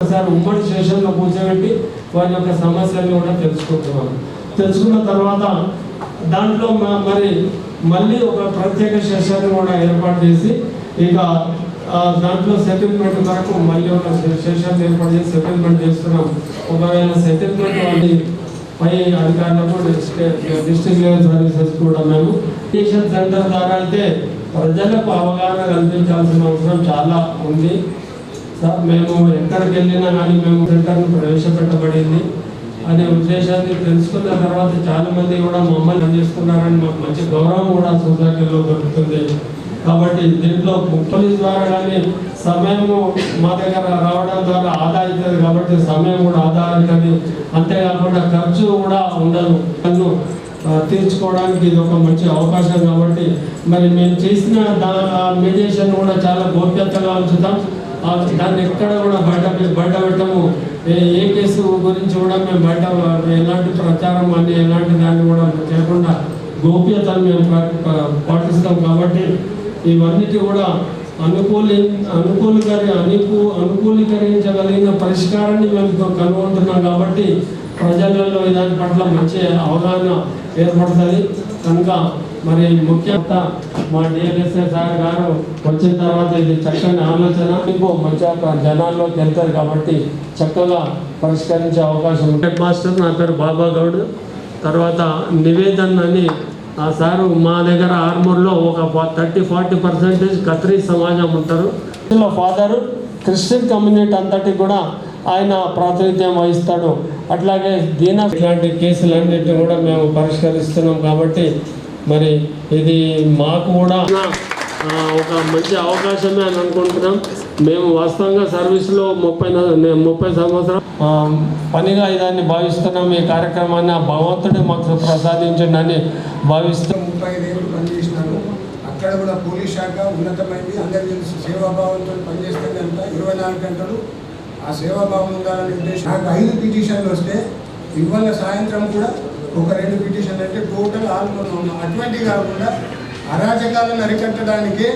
ఒకసారి ఉమ్మడి సెషన్లో కూర్చోబెట్టి వారి యొక్క సమస్యలను కూడా తెలుసుకున్న తర్వాత దాంట్లో మరి మళ్ళీ ఒక ప్రత్యేక సెషన్ కూడా ఏర్పాటు చేసి ఇక దాంట్లో సెటిల్మెంట్ వరకు మళ్ళీ ఒక సెషన్ ఏర్పాటు చేసి సెటిల్మెంట్ చేస్తున్నాం. ఒకవేళ సెటిల్మెంట్ వాళ్ళ పై అధికారులకు డిస్ట్రిక్ట్ లెవెల్ సర్వీసెస్ కూడా మేము ట్యూషన్ సెంటర్ ద్వారా అయితే ప్రజలకు అవగాహన కల్పించాల్సిన అవసరం చాలా ఉంది సార్. మేము ఎక్కడికి వెళ్ళినా కానీ మేము సెంటర్ను ప్రవేశపెట్టబడింది అనే ఉద్దేశాన్ని తెలుసుకున్న తర్వాత చాలామంది కూడా మమ్మల్ని పనిచేస్తున్నారని మాకు మంచి గౌరవం కూడా సొసైటీలో దొరుకుతుంది. కాబట్టి దీంట్లో పోలీస్ ద్వారా కానీ సమయము మా దగ్గర రావడం ద్వారా ఆదా అవుతుంది కాబట్టి సమయం కూడా ఆదా అవుతుంది. అంతేకాకుండా ఖర్చు కూడా ఉండదు. నన్ను తీర్చుకోవడానికి ఇది ఒక మంచి అవకాశం కాబట్టి మరి మేము చేసిన మీడియేషన్ కూడా చాలా గోప్యతగా ఉంచుతాం. దాన్ని ఎక్కడ కూడా బయట పెట్టము. ఏ కేసు గురించి కూడా మేము బయట ఎలాంటి ప్రచారం అని ఎలాంటి దాన్ని కూడా చేయకుండా గోప్యతను మేము పాటిస్తాం. కాబట్టి ఇవన్నిటి కూడా అనుకూలీకరించగలిగిన పరిష్కారాన్ని మేము కనుగొంటున్నాం. కాబట్టి ప్రజలలో దాని పట్ల మంచి అవగాహన ఏర్పడుతుంది. కనుక మరి ముఖ్యంగా మా డిఎల్ఎస్ఏ సార్ గారు వచ్చిన తర్వాత ఇది చక్కని ఆలోచన మంచిగా జనాల్లోకి వెళ్తారు కాబట్టి చక్కగా పరిష్కరించే అవకాశం. హెడ్ మాస్టర్ నా పేరు బాబా గౌడ్. తర్వాత నివేదన్ అని ఆ సారు మా దగ్గర ఆర్మూర్లో ఒక 30-40% ఖత్రీ సమాజం ఉంటారు. ఫాదరు క్రిస్టియన్ కమ్యూనిటీ అంతటి కూడా ఆయన ప్రాతినిధ్యం వహిస్తాడు. అట్లాగే ఇట్లాంటి కేసులన్నింటినీ కూడా మేము పరిష్కరిస్తున్నాం. కాబట్టి మరి ఇది మాకు కూడా ఒక మంచి అవకాశమే అని అనుకుంటున్నాం. మేము వాస్తవంగా సర్వీస్లో 30 సంవత్సరం పనిగా ఇదాన్ని భావిస్తున్నాం. ఈ కార్యక్రమాన్ని భగవంతుడే మాకు ప్రసాదించండి భావిస్తాం. 35 ఏళ్ళు పనిచేసినాను. అక్కడ కూడా పోలీస్ శాఖ ఉన్నతమైంది. అందరికీ తెలుసు. సేవాభావంతో పనిచేస్తుంది అంతా 24 గంటలు ఆ సేవాభావం ఉండాలనే ఉద్దేశం. నాకు 5 పిటిషన్లు వస్తే ఇవాళ సాయంత్రం కూడా ఒక 2 పిటిషన్లు అంటే టోటల్ ఆల్మోస్ట్ అటువంటి కాకుండా అరాజకాలను అరికట్టడానికే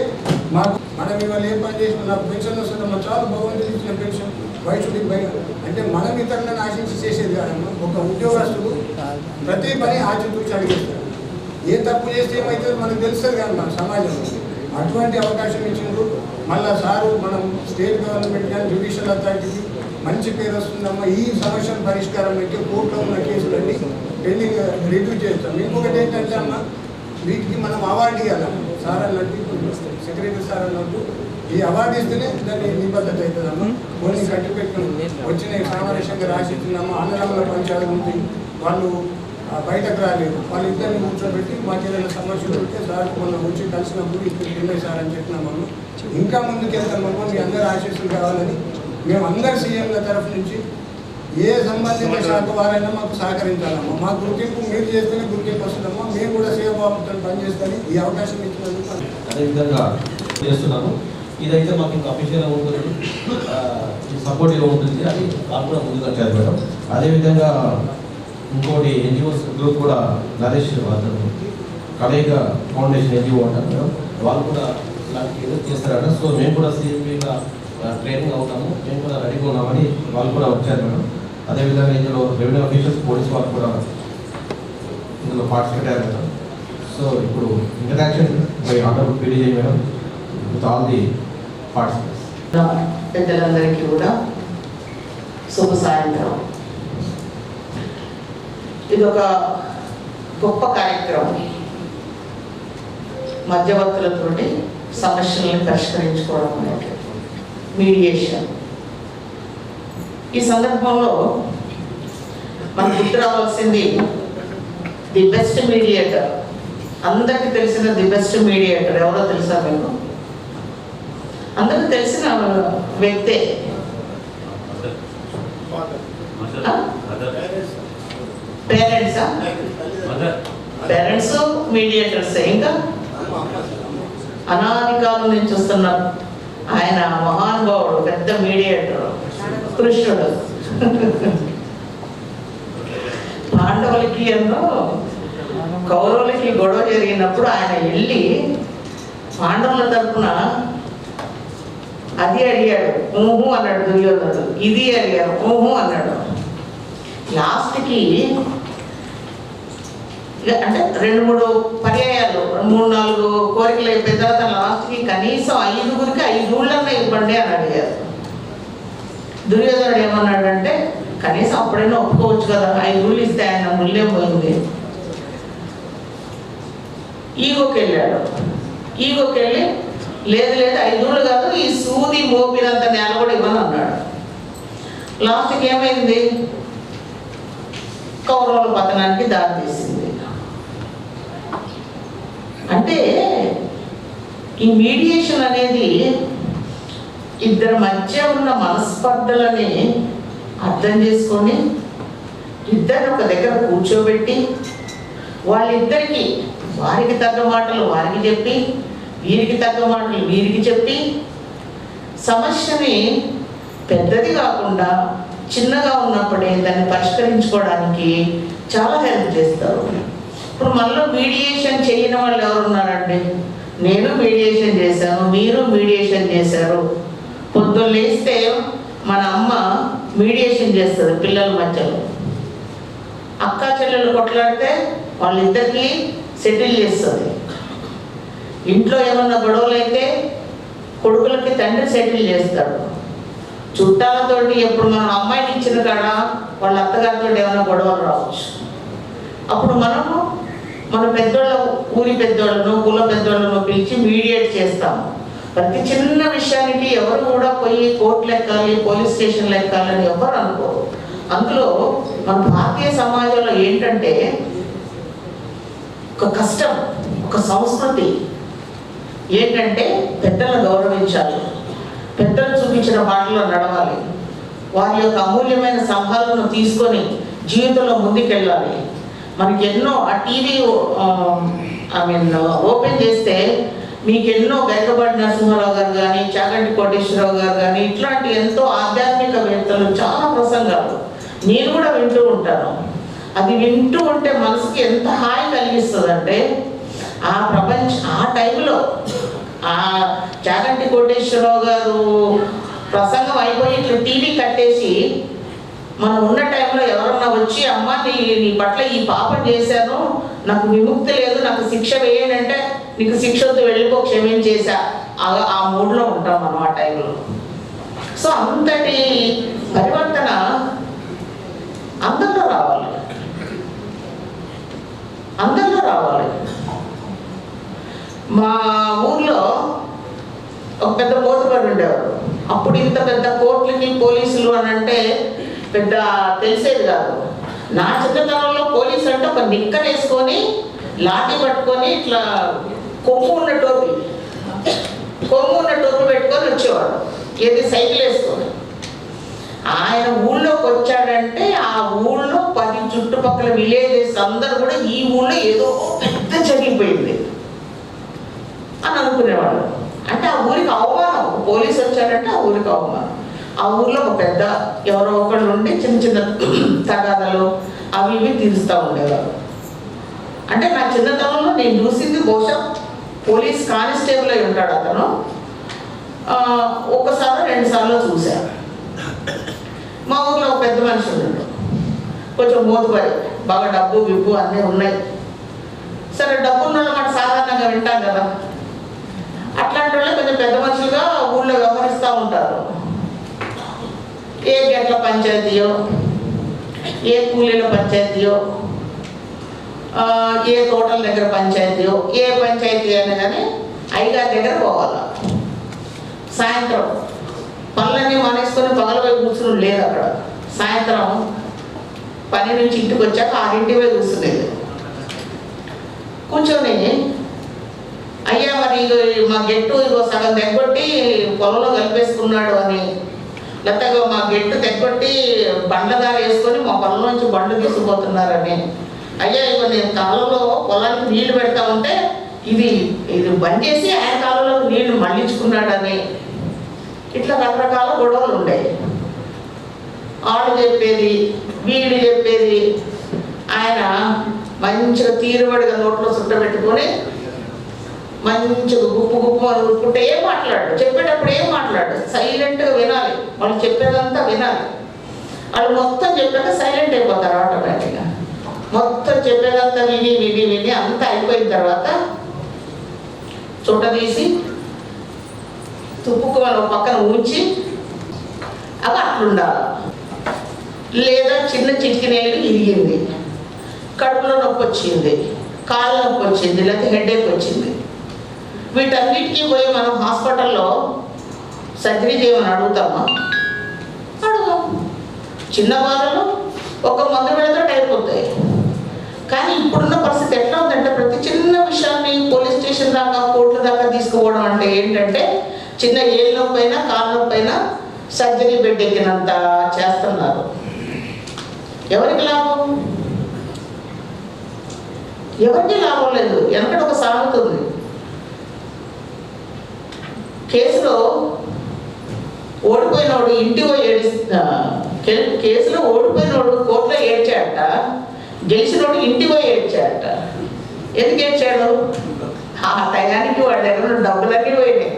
మాకు మనం ఇవాళ ఏ పని చేసినా నాకు పెన్షన్ వస్తుంది. మా చాలా భగవంతుడు ఇచ్చిన పెన్షన్ వయసుడికి పైన అంటే మనం ఇతరులను ఆశించి చేసేది కాదమ్మా. ఒక ఉద్యోగస్తుడు ప్రతి పని ఆచితూచి అడిగేస్తారు. ఏ తప్పు చేస్తే ఏమవుతుందో మనకు తెలుస్తుంది కానీ మన సమాజంలో అటువంటి అవకాశం ఇచ్చినప్పుడు మళ్ళా సారు మనం స్టేట్ గవర్నమెంట్ కానీ జ్యుడిషియల్ అథారిటీకి మంచి పేరు వస్తుందమ్మా. ఈ సమస్యల పరిష్కారం అయితే కోర్టులో ఉన్న కేసులన్నీ పెండింగ్ రివ్యూ చేస్తాం. ఇంకొకటి ఏంటంటే అమ్మా వీటికి మనం అవార్డు ఇవ్వాలమ్మా. సార్ అన్నట్టు సెక్రటరీ సార్ అన్నట్టు ఈ అవార్డు ఇస్తేనే దాన్ని నిబద్ధత అవుతుందమ్మా. కొన్ని కట్టి పెట్టుకుని వచ్చిన సామరస్యంగా రాసిస్తున్నామా. అన్నదమ్ముల పంచాయతీ ఉంది, వాళ్ళు బయటకు రాలేదు. వాళ్ళిద్దరిని కూర్చోబెట్టి మాకు ఏదైనా సమస్యలు ఉంటే సార్ మొన్న వచ్చి కలిసినప్పుడు ఇప్పుడు ఉన్నాయి సార్ అని చెప్పినామమ్మా. ఇంకా ముందుకు వెళ్తామమ్మా. మీ అందరూ ఆశీస్సులు కావాలని మేము అందరు సీఎంల తరఫు నుంచి ఏ సంబంధిత శాఖ వారైనా మాకు సహకరించాలమ్మా. మా గుర్తింపు మీరు చేస్తేనే గుర్తింపు వస్తుందమ్మా. మేము కూడా సేవాభావంతో పనిచేస్తాను. ఈ అవకాశం ఇచ్చినందుకు అదేవిధంగా చేస్తున్నాము. ఇదైతే మాకు ఇంకా అఫీషియల్గా ఉంటుంది, సపోర్టివ్గా ఉంటుంది. అది నాకు కూడా ముందుగా వచ్చారు మేడం. అదేవిధంగా ఇంకోటి ఎన్జిఓస్ గ్రూప్ కూడా నరేష్ కలయిక ఫౌండేషన్ ఎన్జిఓ అంటారు మేడం. వాళ్ళు కూడా ఇలాంటి ఏదో చేస్తారట. సో మేము కూడా సిఎంపీగా ట్రైనింగ్ అవుతాము, మేము కూడా రెడీగా ఉన్నామని వాళ్ళు కూడా వచ్చారు మేడం. అదేవిధంగా ఇందులో రెవెన్యూ ఆఫీసర్స్, పోలీస్ వాళ్ళు కూడా ఇందులో పార్టిసిపేట్ అయ్యారు మేడం. సో ఇప్పుడు interaction by honourable PDG madam with all the participants. పెద్దలందరికీ కూడా శుభ సాయంత్రం. ఇది ఒక గొప్ప కార్యక్రమం. మధ్యవర్తులతోటి సమస్యలను పరిష్కరించుకోవడం అనేది మీడియేషన్. ఈ సందర్భంలో మనకు గుర్తు రావాల్సింది ది బెస్ట్ మీడియేటర్. అందరికీ తెలిసిన ది బెస్ట్ మీడియేటర్ ఎవరో తెలుసా మీకు? అందరికీ తెలిసిన వ్యక్తే. పేరెంట్సా? Parents mediators. ఇంకా అనాది కాలం నుంచి వస్తున్న ఆయన మహానుభావుడు, పెద్ద మీడియేటర్ కృష్ణుడు. పాండవులకి ఎన్నో కౌరవులకి గొడవ జరిగినప్పుడు ఆయన వెళ్ళి పాండవుల తరఫున అది అడిగాడు, ఊహు అన్నాడు దుర్యోధనుడు. ఇది అడిగాడు, ఊహు అన్నాడు. లాస్ట్కి అంటే 2-3 పర్యాయాలు 3-4 కోరికలు అయిపోయిన తర్వాత లాస్ట్కి కనీసం 5గురికి 5 ఊళ్ళన్నా ఇవ్వండి అని అడిగారు. దుర్యోధనుడు ఏమన్నాడంటే కనీసం అప్పుడైనా ఒప్పుకోవచ్చు కదా, 5 ఊళ్ళు ఇస్తే ఆయన ముళ్ళే పోయింది. ఈగోకి వెళ్ళాడు. ఈగోకి వెళ్ళి లేదు 5 ఊళ్ళు కాదు, ఈ సూది మోపినంత నేల కూడా ఇవ్వను అన్నాడు. లాస్ట్కి ఏమైంది? కౌరవుల పతనానికి దారి తీసింది. అంటే ఈ మీడియేషన్ అనేది ఇద్దరి మధ్య ఉన్న మనస్పర్ధలని అర్థం చేసుకొని ఇద్దరిని ఒక దగ్గర కూర్చోబెట్టి వాళ్ళిద్దరికి వారికి తగ్గ మాటలు వారికి చెప్పి వీరికి తగ్గ మాటలు వీరికి చెప్పి సమస్యని పెద్దది కాకుండా చిన్నగా ఉన్నప్పుడే దాన్ని పరిష్కరించుకోవడానికి చాలా హెల్ప్ చేస్తారు. ఇప్పుడు మనలో మీడియేషన్ చేయని వాళ్ళు ఎవరున్నారండి? నేను మీడియేషన్ చేశాను, మీరు మీడియేషన్ చేశారు. పొద్దున్న లేస్తే మన అమ్మ మీడియేషన్ చేస్తుంది పిల్లల మధ్యలో. అక్క చెల్లెలు కొట్లాడితే వాళ్ళిద్దరికీ సెటిల్ చేస్తుంది. ఇంట్లో ఏమన్నా గొడవలు అయితే కొడుకులకి తండ్రి సెటిల్ చేస్తాడు. చుట్టాలతోటి ఎప్పుడు మనం అమ్మాయిని ఇచ్చిన కాడ వాళ్ళ అత్తగారితో ఏమైనా గొడవలు రావచ్చు. అప్పుడు మనము మన పెద్దోళ్ళ ఊరి పెద్దోళ్ళను కుల పెద్దోళ్ళను పిలిచి మీడియేట్ చేస్తాము. ప్రతి చిన్న విషయానికి ఎవరు కూడా పోయి కోర్టులు ఎక్కాలి, పోలీస్ స్టేషన్లు ఎక్కాలని ఎవరు అనుకోరు. అందులో మన భారతీయ సమాజంలో ఏంటంటే ఒక కష్టం, ఒక సంస్కృతి ఏంటంటే పెద్దలను గౌరవించాలి, పెద్దలు చూపించిన బాటలో నడవాలి, వారి యొక్క అమూల్యమైన సలహాలను తీసుకొని జీవితంలో ముందుకెళ్ళాలి. మనకి ఎన్నో ఆ టీవీ ఓపెన్ చేస్తే మీకు ఎన్నో గైకపాటి నరసింహారావు గారు కానీ, చాగంటి కోటేశ్వరరావు గారు కానీ ఇట్లాంటి ఎంతో ఆధ్యాత్మికవేత్తలు చాలా ప్రసంగాలు నేను కూడా వింటూ ఉంటాను. అది వింటూ ఉంటే మనసుకి ఎంత హాయి కలిగిస్తుందంటే ఆ టైంలో ఆ చాగంటి కోటేశ్వరరావు గారు ప్రసంగం అయిపోయి ఇట్లా టీవీ కట్టేసి మనం ఉన్న టైంలో ఎవరన్నా వచ్చి అమ్మ నీ పట్ల ఈ పాపం చేశాను, నాకు విముక్తి లేదు, నాకు శిక్ష వేయండి అంటే నీకు శిక్ష వద్దు, వెళ్ళిపో, క్షమించేసా, ఆ మూడ్లో ఉంటాం మనం ఆ టైంలో. సో అంతటి పరివర్తన అందరిలో రావాలి, అందరిలో రావాలి. మా ఊర్లో ఒక పెద్ద మోతుబడి ఉండేవారు. అప్పుడు ఇంత పెద్ద కోర్టులకి పోలీసులు అని అంటే పెద్ద తెలిసేది కాదు. నా చిన్నతనంలో పోలీసు అంటే ఒక నిక్కర్ వేసుకొని లాఠీ పట్టుకొని ఇట్లా కొమ్ము ఉన్న టోపీ పెట్టుకొని వచ్చేవాడు, ఏది సైకిల్ వేసుకొని. ఆయన ఊళ్ళోకి వచ్చాడంటే ఆ ఊళ్ళో 10 చుట్టుపక్కల విలేజెస్ అందరూ కూడా ఈ ఊళ్ళో ఏదో పెద్ద జరిగిపోయింది అని అనుకునేవాడు. అంటే ఆ ఊరికి అవమానం, పోలీసు వచ్చాడంటే ఆ ఊరికి అవమానం. ఆ ఊర్లో ఒక పెద్ద ఎవరో ఒకళ్ళు ఉండి చిన్న చిన్న తగాదాలు అవి ఇవి తీరుస్తూ ఉండేవారు. అంటే నా చిన్నతనంలో నేను చూసింది బహుశా పోలీస్ కానిస్టేబుల్ అయి ఉంటాడు అతను. 1-2 సార్లు చూశాను. మా ఊర్లో ఒక పెద్ద మనిషి ఉన్నాడు, కొంచెం మోతుబరి, బాగా డబ్బు విప్పు అన్నీ ఉన్నాయి. సరే డబ్బు ఉన్న మాట సాధారణంగా వింటాం కదా, అట్లాంటి వాళ్ళే కొంచెం పెద్ద మనుషులుగా ఊళ్ళో వ్యవహరిస్తూ ఉంటారు. ఏ గట్ల పంచాయతీయో, ఏ కూలీల పంచాయతీయో, ఏ తోటల దగ్గర పంచాయతీయో, ఏ పంచాయతీ అయినా కానీ అయ్యగారి దగ్గర పోవాలి. సాయంత్రం పనులన్నీ మానేసుకొని పగలపై కూర్చుని లేదు అక్కడ. సాయంత్రం పని నుంచి ఇంటికి వచ్చాక 6 కూర్చునేది. కూర్చొని అయ్యా మరి మా గెట్టు ఇగో సగం తెగొట్టి పొలంలో కలిపేసుకున్నాడు అని, లేకపోతే మా గెట్టు తెగొట్టి బండ్లదారి వేసుకొని మా పొలం నుంచి బండ్లు తీసుకుపోతున్నారని, అయ్యా ఇగో నేను కాలంలో పొలానికి నీళ్లు పెడతా ఉంటే ఇది బంద్ చేసి ఆయన కాలంలో నీళ్లు మళ్ళించుకున్నాడని, ఇట్లా రకరకాల గొడవలు ఉండేవి. ఆడు చెప్పేది వీడు చెప్పేది, ఆయన మంచిగా తీరుబడిగా నోట్లో చుట్ట పెట్టుకొని మంచిగా గుప్పు గుప్పు అని ఊరుకుంటే ఏం మాట్లాడు, చెప్పేటప్పుడు ఏం మాట్లాడు, సైలెంట్గా వినాలి, వాళ్ళు చెప్పేదంతా వినాలి. వాళ్ళు మొత్తం చెప్పాక సైలెంట్ అయిపోతారు ఆటోమేటిక్గా. మొత్తం చెప్పేదంతా విని విని విని అంతా అయిపోయిన తర్వాత చుట్ట తీసి తుప్పుకు వాళ్ళు పక్కన ఉంచి అవి అట్లుండాలి. లేదా చిన్న చిటికినేలు ఇరిగింది, కడుపులో నొప్పి వచ్చింది, కాళ్ళ నొప్పి వచ్చింది, లేకపోతే హెడేక్ వచ్చింది, వీటన్నిటికీ పోయి మనం హాస్పిటల్లో సర్జరీ చేయమని అడుగుతామా? అడుగుతాం. చిన్న బాధలు ఒక మందు పెడితే అయిపోతాయి. కానీ ఇప్పుడున్న పరిస్థితి ఎట్లా ఉందంటే ప్రతి చిన్న విషయాన్ని పోలీస్ స్టేషన్ దాకా కోర్టుల దాకా తీసుకుపోవడం అంటే ఏంటంటే చిన్న ఏళ్ళ నొప్పైనా కాళ్ళ నొప్పైనా సర్జరీ బెడ్ ఎక్కినంత చేస్తున్నారు. ఎవరికి లాభం? ఎవరికి లాభం లేదు. వెనకటి ఒక సామెత ఉంది, కేసులో ఓడిపోయినోడు ఇంటికి పోయి కేసులో ఓడిపోయినోడు కోర్టులో ఏడ్చాడట, గెలిచినోడు ఇంటికి పోయి ఏడ్చాడట. ఎందుకు ఏడ్చాడు? ఆ టయానికి వాడి దగ్గర డబ్బులన్నీ పోయినాయి,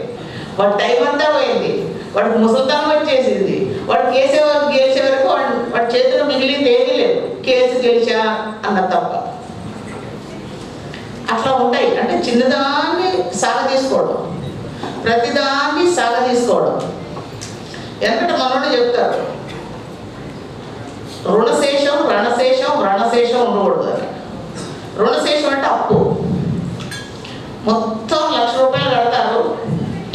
వాడి టైం అంతా పోయింది, వాడికి ముసల్తానం వచ్చేసింది, వాడు గెలిచే వరకు వాడి చేతిలో మిగిలింది ఏమీ లేదు, కేసు గెలిచా అన్న తప్ప. అట్లా ఉంటాయి. అంటే చిన్నదాన్ని సాగదీసుకోవడం, ప్రతిదాన్ని సాగదీసుకోవడం. ఎందుకంటే మనోడు చెప్తారు రుణశేషం రణశేషం రణశేషం ఉండకూడదు అని. రుణశేషం అంటే అప్పు, మొత్తం 1,00,000 రూపాయలు కడతారు,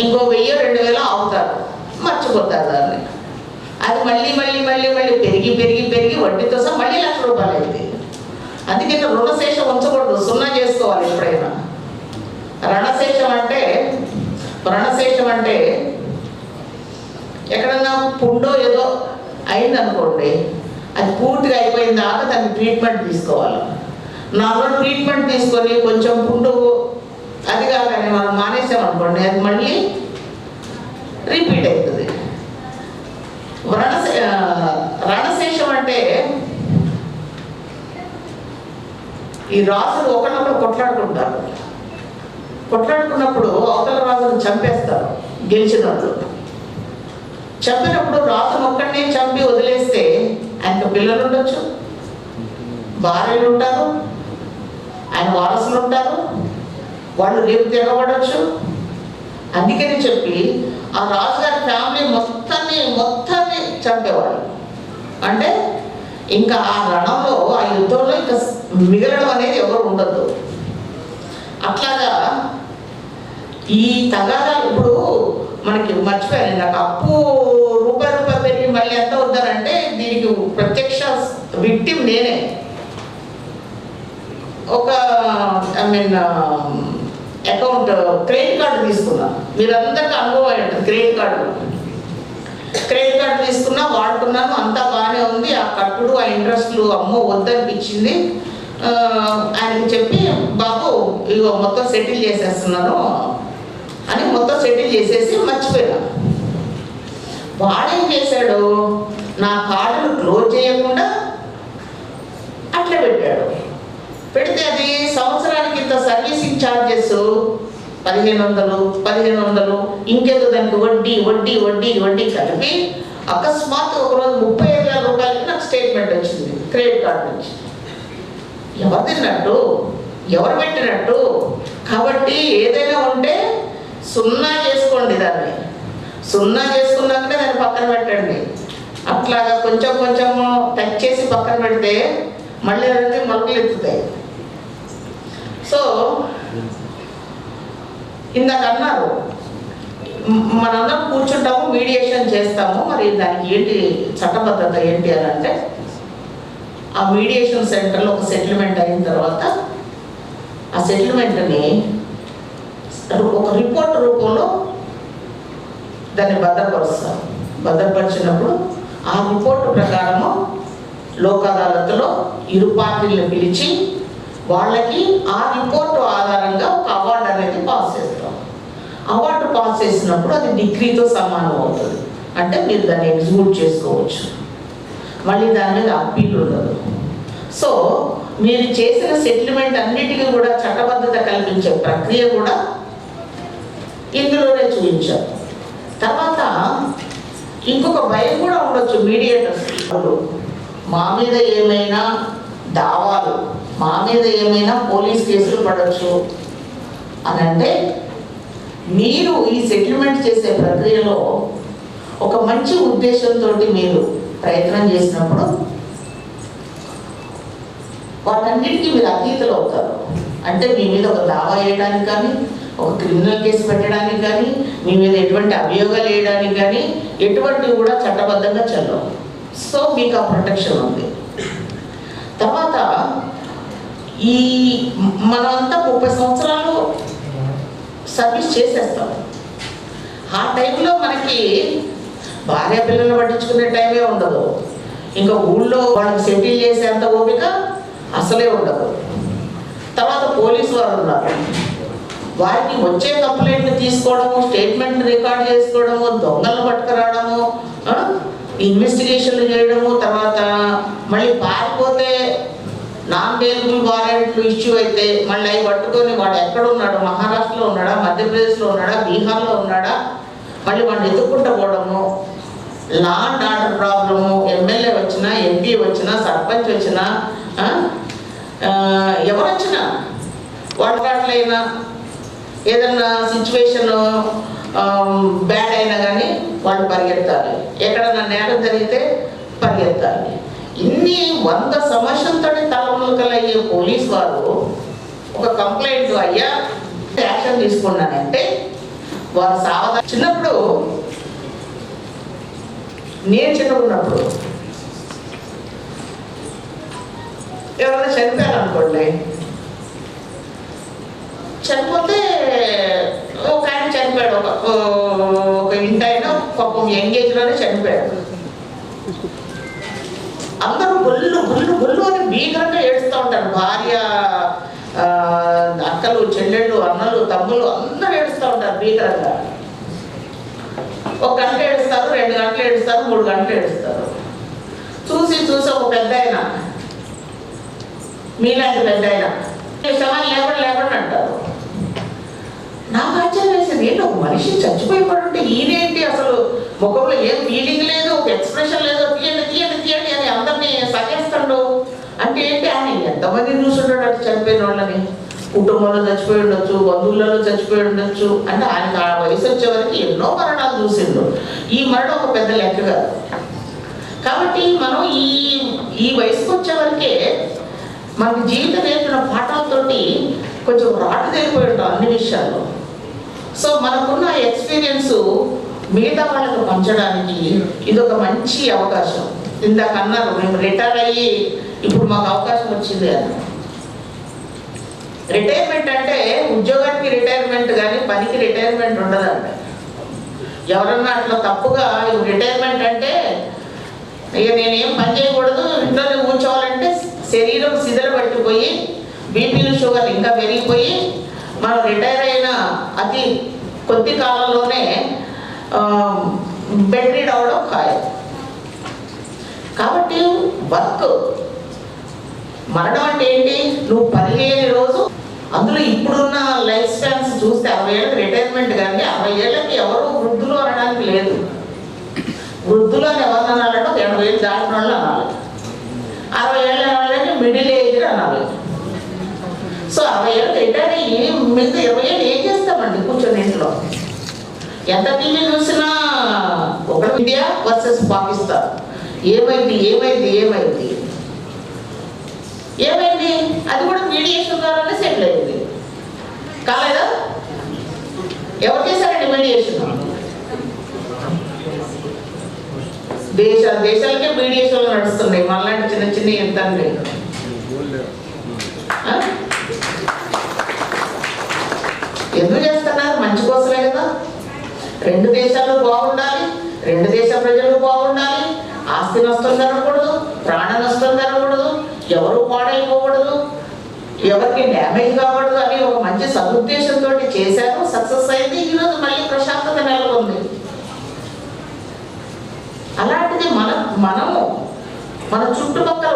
ఇంకో 1000-2000 ఆగుతారు, మర్చిపోతారు దాన్ని. అది మళ్ళీ మళ్ళీ మళ్ళీ మళ్ళీ పెరిగి పెరిగి పెరిగి వడ్డీతో సహా మళ్ళీ 1,00,000 రూపాయలు అయింది. అందుకే రుణశేషం ఉంచకూడదు, సున్నా చేసుకోవాలి ఎప్పుడైనా. రణశేషం అంటే ఎక్కడన్నా పుండో ఏదో అయిందనుకోండి, అది పూర్తిగా అయిపోయిన దాకా దాన్ని ట్రీట్మెంట్ తీసుకోవాలి. నార్మల్ ట్రీట్మెంట్ తీసుకొని కొంచెం పుండు అది కాగానే మనం మానేసామనుకోండి, అది మళ్ళీ రిపీట్ అవుతుంది. రణశేషం అంటే ఈ రాజులు ఒకరినొకరు కొట్లాడుకున్నప్పుడు అవతల రాజును చంపేస్తారు గెలిచిన వాళ్ళు. చంపినప్పుడు రాజును ఒక్కడినే చంపి వదిలేస్తే ఆయనకు పిల్లలు ఉండొచ్చు, భార్యలు ఉంటారు, ఆయన వారసులు ఉంటారు, వాళ్ళు రేపు తిరగబడవచ్చు. అందుకని చెప్పి ఆ రాజుగారి ఫ్యామిలీ మొత్తాన్ని చంపేవాళ్ళు. అంటే ఇంకా ఆ రణంలో ఆ యుద్ధంలో ఇంకా మిగలడం అనేది ఎవరు ఉండదు. అట్లాగా ఈ తగాదాలు ఇప్పుడు మనకి మర్చిపోయాను, నాకు అప్పు రూపాయి పెరిగి మళ్ళీ ఎంత వద్దారంటే దీనికి ప్రత్యక్ష విక్టిమ్ నేనే. ఒక అకౌంట్ క్రెడిట్ కార్డు తీసుకున్నా, మీరందరికీ అనుభవం అయి ఉంటుంది. క్రెడిట్ కార్డు తీసుకున్నా, వాడుకున్నాను, అంతా బాగానే ఉంది. ఆ కట్టుడు ఆ ఇంట్రెస్ట్లు అమ్మో వద్దనిపించింది. ఆయనకి చెప్పి బాబు ఇగో మొత్తం సెటిల్ చేసేస్తున్నాను అని మొత్తం సెటిల్ చేసేసి మర్చిపోయినా. వాడేం చేశాడు, నా కార్డును క్లోజ్ చేయకుండా అట్లా పెట్టాడు. పెడితే అది సంవత్సరానికి ఇంత సర్వీసింగ్ ఛార్జెస్ 1,500 ఇంకేదో దానికి వడ్డీ వడ్డీ వడ్డీ వడ్డీ కలిపి అకస్మాత్ ఒకరోజు 35,000 రూపాయలకి నాకు స్టేట్మెంట్ వచ్చింది క్రెడిట్ కార్డు నుంచి. ఎవరు తిన్నట్టు, ఎవరు పెట్టినట్టు? కాబట్టి ఏదైనా ఉంటే సున్నా చేసుకోండి, దాన్ని సున్నా చేసుకున్నాకనే దాన్ని పక్కన పెట్టండి. అట్లాగా కొంచెం కొంచెం టచ్ చేసి పక్కన పెడితే మళ్ళీ అన్నీ మొలకలు ఎత్తుతాయి. సో ఇందాక అన్నారు మనందరం కూర్చుంటాము, మీడియేషన్ చేస్తాము. మరి దానికి ఏంటి చట్టబద్ధత ఏంటి అని అంటే, ఆ మీడియేషన్ సెంటర్లో ఒక సెటిల్మెంట్ అయిన తర్వాత ఆ సెటిల్మెంట్ని ఒక రిపోర్ట్ రూపంలో దాన్ని భద్రపరుస్తారు. భద్రపరిచినప్పుడు ఆ రిపోర్టు ప్రకారము లోక్ అదాలత్లో ఇరు పార్టీలను పిలిచి వాళ్ళకి ఆ రిపోర్టు ఆధారంగా ఒక అవార్డు అనేది పాస్ చేస్తాం. అవార్డు పాస్ చేసినప్పుడు అది డిగ్రీతో సమానం అవుతుంది. అంటే మీరు దాన్ని ఎగ్జిక్యూట్ చేసుకోవచ్చు, మళ్ళీ దాని మీద అప్పీల్ ఉండదు. సో మీరు చేసిన సెటిల్మెంట్ అన్నిటికీ కూడా చట్టబద్ధత కల్పించే ప్రక్రియ కూడా ఇందులోనే చూపించారు. తర్వాత ఇంకొక భయం కూడా ఉండొచ్చు మీడియేటర్స్, మా మీద ఏమైనా దావాలు, మా మీద ఏమైనా పోలీస్ కేసులు పడవచ్చు అని అంటే, మీరు ఈ సెటిల్మెంట్ చేసే ప్రక్రియలో ఒక మంచి ఉద్దేశంతో మీరు ప్రయత్నం చేసినప్పుడు వాటన్నిటికీ మీరు అతీతులు అవుతారు. అంటే మీ మీద ఒక దావా వేయడానికి కానీ, ఒక క్రిమినల్ కేసు పెట్టడానికి కానీ, మీ మీద ఎటువంటి అభియోగాలు వేయడానికి కానీ ఎటువంటివి కూడా చట్టబద్ధంగా చెల్లవు. సో మీకు ఆ ప్రొటెక్షన్ ఉంది. తర్వాత ఈ మనమంతా 30 సంవత్సరాలు సర్వీస్ చేసేస్తాం. ఆ టైంలో మనకి భార్య పిల్లలు పట్టించుకునే టైమే ఉండదు. ఇంకా ఊళ్ళో వాళ్ళకి సెటిల్ చేసేంత ఓపిక అసలే ఉండదు. తర్వాత పోలీసు వారు ఉన్నారు, వారికి వచ్చే కంప్లైంట్లు తీసుకోవడము, స్టేట్మెంట్ రికార్డ్ చేసుకోవడము, దొంగలు పట్టుకురావడము, ఇన్వెస్టిగేషన్లు చేయడము, తర్వాత మళ్ళీ పారిపోతే నాన్ బెయిలబుల్ వారెంట్లు ఇష్యూ అయితే మళ్ళీ అవి పట్టుకొని వాడు ఎక్కడ ఉన్నాడు, మహారాష్ట్రలో ఉన్నాడా, మధ్యప్రదేశ్లో ఉన్నాడా, బీహార్లో ఉన్నాడా, మళ్ళీ వాడిని ఎత్తుక్కుంటూ పోవడము, law and order problem, MLA వచ్చినా, ఎంపీ వచ్చినా, సర్పంచ్ వచ్చినా, ఎవరు వచ్చినా వాటికట్లయినా ఏదన్నా సిచ్యువేషన్ బ్యాడ్ అయినా కానీ వాళ్ళు పరిగెత్తాలి, ఎక్కడన్నా నేరం జరిగితే పరిగెత్తాలి. ఇన్ని 100 సమస్యలతో తలములకలయ్యే పోలీస్ వారు ఒక కంప్లైంట్ అయ్యా యాక్షన్ తీసుకున్నానంటే వారు సావధానం. చిన్నప్పుడు నేను చిన్నప్పుడు ఎవరైనా చనిపోయారనుకోండి, చనిపోతే ఒక ఆయన చనిపోయాడు, ఒక ఇంటైనా పాపం ఎంగేజ్లోనే చనిపోయాడు. అందరూ గొల్లు గొల్లు గొల్లు అని భీకరంగా ఏడుస్తూ ఉంటారు. భార్య, అక్కలు, చెల్లెళ్ళు, అన్నలు, తమ్ముళ్ళు అందరూ ఏడుస్తూ ఉంటారు భీకరంగా. 1 గంట ఏడుస్తారు, 2 గంటలు ఏడుస్తారు, 3 గంటలు ఏడుస్తారు. చూసి ఒక పెద్ద ఆయన, మీలాంటి పెద్ద ఆయన లేకుండా అంటారు. నాకు ఆశ్చర్యం వేసింది, ఏంటి ఒక మనిషి చచ్చిపోయి పడుంటే ఈయనేంటి అసలు ముఖంలో ఏం ఫీలింగ్ లేదు, ఒక ఎక్స్ప్రెషన్ లేదు, తీయండి తీయండి తీయండి అని అందరినీ సగేస్తాడు. అంటే ఏంటి, ఆయన ఎంతమంది చూసుంటాడు అటు చనిపోయిన వాళ్ళని, కుటుంబంలో చచ్చిపోయి ఉండొచ్చు, బంధువులలో చచ్చిపోయి ఉండొచ్చు. అంటే ఆయనకు ఆ వయసు వచ్చే వరకు ఎన్నో మరణాలు చూసిండు. ఈ మరణం ఒక పెద్ద లెక్క కాదు. కాబట్టి మనం ఈ వయసుకు వచ్చే వరకే మనకి జీవితం నేర్పిన పాఠాలతోటి కొంచెం రాటు తెలిపోయి ఉంటాం అన్ని విషయాల్లో. సో మనకున్న ఎక్స్పీరియన్స్ మిగతా వాళ్ళకు పంచడానికి ఇది ఒక మంచి అవకాశం. ఇందాక అన్నారు మేము రిటైర్ అయ్యి ఇప్పుడు మాకు అవకాశం వచ్చింది అని. రిటైర్మెంట్ అంటే ఉద్యోగానికి రిటైర్మెంట్ కానీ పనికి రిటైర్మెంట్ ఉండదండి. ఎవరన్నా అట్లా తప్పుగా రిటైర్మెంట్ అంటే ఇక నేనేం పని చేయకూడదు, ఇంట్లోనే కూర్చోవాలంటే శరీరం శిథిల పట్టిపోయి బీపీలు షుగర్లు ఇంకా పెరిగిపోయి మనం రిటైర్ అయిన అతి కొద్ది కాలంలోనే బెడ్ రీడ్ అవ్వడం ఖాయం. కాబట్టి వర్క్ మరణం అంటే ఏంటి, నువ్వు పని చేయని రోజు. అందులో ఇప్పుడున్న లైఫ్ స్పాన్స్ చూస్తే 60 ఏళ్ళకి రిటైర్మెంట్ కానీ 60 ఏళ్ళకి ఎవరు వృద్ధులు అనడానికి లేదు. వృద్ధులు అని ఎవరు అనాలంటే 80 ఏళ్ళు దాటిన వాళ్ళు అనాలి, 60 ఏళ్ళ వాళ్ళని మిడిల్ ఏజ్ అనాలి. సో 60 ఏళ్ళు రిటైర్ అయ్యి మిగతా 20 ఏళ్ళు ఏం చేస్తామండి కూర్చొని ఇంట్లో. ఎంత టీవీ చూసినా ఒకటి ఇండియా వర్సెస్ పాకిస్తాన్, ఏమైంది ఏమైంది ఏమైంది ఏమైంది, అది కూడా మీడియేషన్ ద్వారానే సెటిల్ అయింది కాలేదా? ఎవరు చేశారండి మీడియేషన్? దేశాలకే మీడియేషన్లు నడుస్తున్నాయి, మనలాంటి చిన్న చిన్న ఎంతండి. ఎందుకు చేస్తున్నారు? మంచి కోసమే కదా. 2 దేశాలు బాగుండాలి, 2 దేశ ప్రజలు బాగుండాలి, ఆస్తి నష్టం జరగకూడదు, ప్రాణ నష్టం జరగకూడదు, ఎవరు పాడైపోకూడదు, ఎవరికి డ్యామేజ్ కాకూడదు అని ఒక మంచి సదుద్దేశంతో చేశారు. సక్సెస్ అయింది. ఈరోజు మళ్ళీ ప్రశాంతత నెలకొంది. అలాంటిది మనము మన చుట్టుపక్కల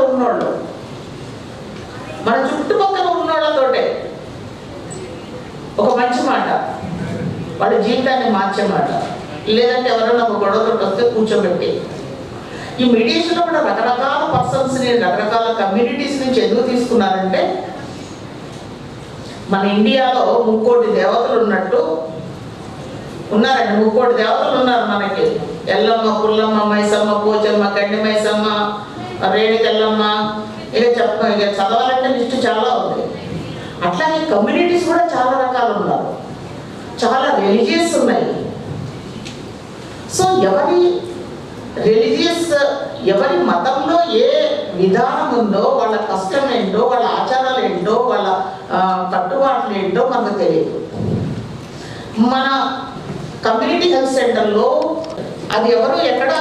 ఉన్నోళ్ళతోటే ఒక మంచి మాట, వాళ్ళ జీవితాన్ని మార్చేమాట, లేదంటే ఎవరైనా ఒక గొడవతో వస్తే కూర్చోబెట్టి. ఈ మీడియేషన్లో కూడా రకరకాల పర్సన్స్ని, రకరకాల కమ్యూనిటీస్ నుంచి ఎందుకు తీసుకున్నారంటే, మన ఇండియాలో 3 కోటి దేవతలు ఉన్నట్టు ఉన్నారండి. 3 కోటి దేవతలు ఉన్నారు మనకి. ఎల్లమ్మ, పుల్లమ్మ, మైసమ్మ, పోచమ్మ, గండి మైసమ్మ, రేణికెల్లమ్మ, ఇక చదవాలంటే లిస్టు చాలా ఉంది. అట్లాగే కమ్యూనిటీస్ కూడా చాలా రకాలు ఉన్నారు, చాలా రిలీజియస్ ఉన్నాయి. సో ఎవరి రిలీజియస్, ఎవరి మతంలో ఏ విధానం ఉందో, వాళ్ళ కష్టం ఏంటో, వాళ్ళ ఆచారాలు ఏంటో, వాళ్ళ కట్టుబాట్లు ఏంటో మనకు తెలియదు. మన కమ్యూనిటీ హెల్త్ సెంటర్లో అది ఎవరు ఎక్కడ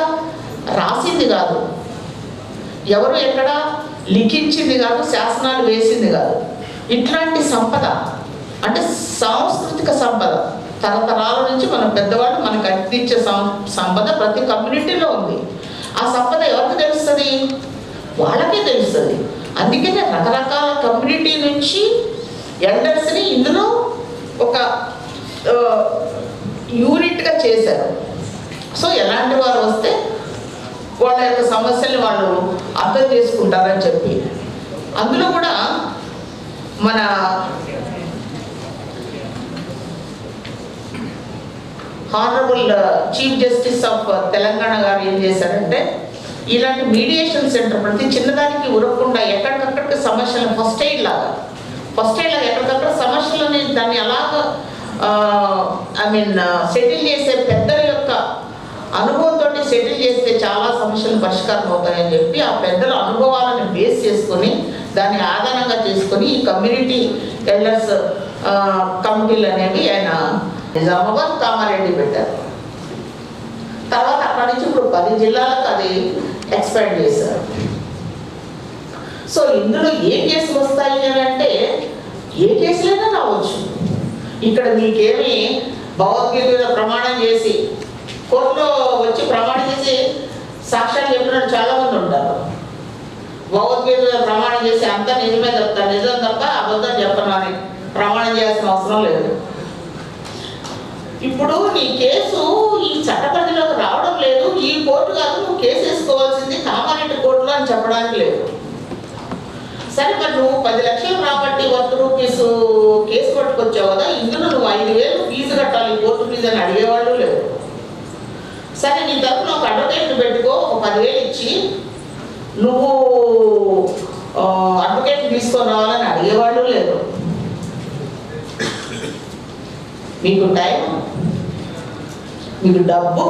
రాసింది కాదు, ఎవరు ఎక్కడ లిఖించింది కాదు, శాసనాలు వేసింది కాదు. ఇట్లాంటి సంపద అంటే సాంస్కృతిక సంపద తరతరాల నుంచి మన పెద్దవాళ్ళు మనకు అందించే సంపద ప్రతి కమ్యూనిటీలో ఉంది. ఆ సంపద ఎవరికి తెలుస్తుంది? వాళ్ళకే తెలుస్తుంది. అందుకనే రకరకాల కమ్యూనిటీ నుంచి ఎల్డర్స్ని ఇందులో ఒక యూనిట్గా చేశారు. సో ఎలాంటి వారు వస్తే వాళ్ళ యొక్క సమస్యల్ని వాళ్ళు అర్థం చేసుకుంటారని చెప్పి, అందులో కూడా మన honourable chief justice of Telangana గారు ఏం చేశారంటే, ఇలాంటి మీడియేషన్ సెంటర్ ప్రతి చిన్నదానికి ఉరకుండా ఎక్కడికక్కడికి సమస్యలను ఫస్ట్ ఎయిడ్ లాగా ఎక్కడికక్కడ సమస్యలని దాన్ని అలాగా సెటిల్ చేసే పెద్దల యొక్క అనుభవంతో సెటిల్ చేస్తే చాలా సమస్యలు పరిష్కారం అవుతాయని చెప్పి, ఆ పెద్దల అనుభవాలను బేస్ చేసుకొని దాన్ని ఆధారంగా చేసుకొని ఈ కమ్యూనిటీ ఎల్డర్స్ కమిటీలు అనేవి ఆయన నిజామాబాద్, కామారెడ్డి పెట్టారు. తర్వాత అక్కడి నుంచి ఇప్పుడు 10 జిల్లాలకు అది ఎక్స్పాండ్ చేశారు. సో ఇందులో ఏ కేసులు వస్తాయి అని అంటే, ఏ కేసులైనా రావచ్చు. ఇక్కడ మీకేమి భగవద్గీత మీద ప్రమాణం చేసి కోర్టులో వచ్చి ప్రమాణం చేసి సాక్ష్యాలు చెప్పిన చాలామంది ఉంటారు. భగవద్గీత మీద ప్రమాణం చేసి అంతా నిజమే చెప్తాను, నిజం తప్ప అబద్ధం చెప్పను అని ప్రమాణం చేయాల్సిన అవసరం లేదు. ఇప్పుడు నీ కేసు ఈ చట్టపరిధిలోకి రావడం లేదు, ఈ కోర్టు కాదు, నువ్వు కేసు వేసుకోవాల్సింది కామారెడ్డి కోర్టులో అని చెప్పడానికి లేదు. సరే, మరి నువ్వు 10 లక్షలు రాబట్టి 100 రూపీస్ కేసు పట్టుకొచ్చావు కదా, ఇందులో నువ్వు 5,000 ఫీజు కట్టాలి, కోర్టు ఫీజు అని అడిగేవాళ్ళు లేదు. సరే, నీ తరఫున ఒక అడ్వకేట్ని పెట్టుకో, ఒక 10,000 ఇచ్చి నువ్వు అడ్వకేట్ తీసుకొని రావాలని అడిగేవాళ్ళు లేదు. మీకు టైం, మీకు డబ్బు,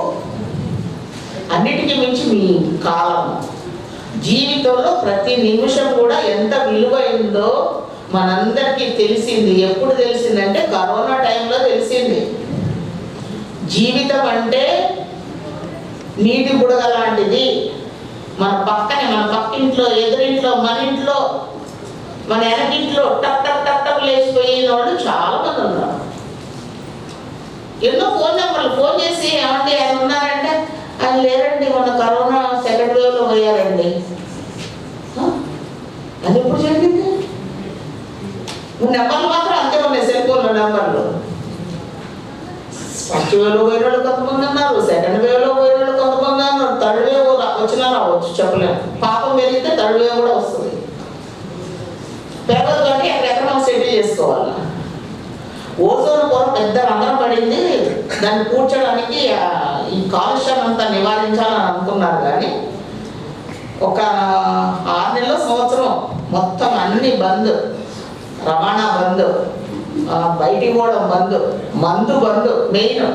అన్నిటికీ మించి మీ కాలం, జీవితంలో ప్రతి నిమిషం కూడా ఎంత విలువైందో మనందరికీ తెలిసింది. ఎప్పుడు తెలిసిందంటే కరోనా టైంలో తెలిసింది. జీవితం అంటే నీటి బుడగ లాంటిది. మన పక్కనే, మన పక్కింట్లో, ఎదురింట్లో, మన ఇంట్లో, మన వెనకింట్లో టక్ టక్ టక్ టక్ లేచిపోయిన వాళ్ళు చాలా మంది ఉన్నారు. ఎన్నో ఫోన్ నెంబర్లు ఫోన్ చేసి ఏమండి ఆయన ఉన్నారంటే, ఆయన లేరండి, మన కరోనా సెకండ్ వేవ్లో పోయారండి. అది ఎప్పుడు జరిగింది? నెంబర్లు మాత్రం అంతే ఉన్నాయి, సెల్ ఫోన్లో నెంబర్లు. ఫస్ట్ వేవ్లో పోయిన వాళ్ళు కొంతమంది ఉన్నారు, సెకండ్ వేవ్లో పోయిన వాళ్ళు కొంతమంది ఉన్నారు, థర్డ్ వేవ్ వచ్చినా రావచ్చు, చెప్పలేము. పాపం పెరిగితే థర్డ్ వేవ్ కూడా వస్తుంది. పేపర్ కాబట్టి ఎక్కడెక్కడ సెటిల్ చేసుకోవాలి. ఓజోన్ పొర పెద్ద రంధ్రం పడింది, దాన్ని కూర్చోడానికి ఈ కాలుష్యం అంతా నివారించాలని అనుకున్నారు. కానీ ఒక 6 నెలల సంవత్సరం మొత్తం అన్ని బంద్, రవాణా బంద్, బయటికి పోవడం బంద్, మందు బంద్, మెయిన్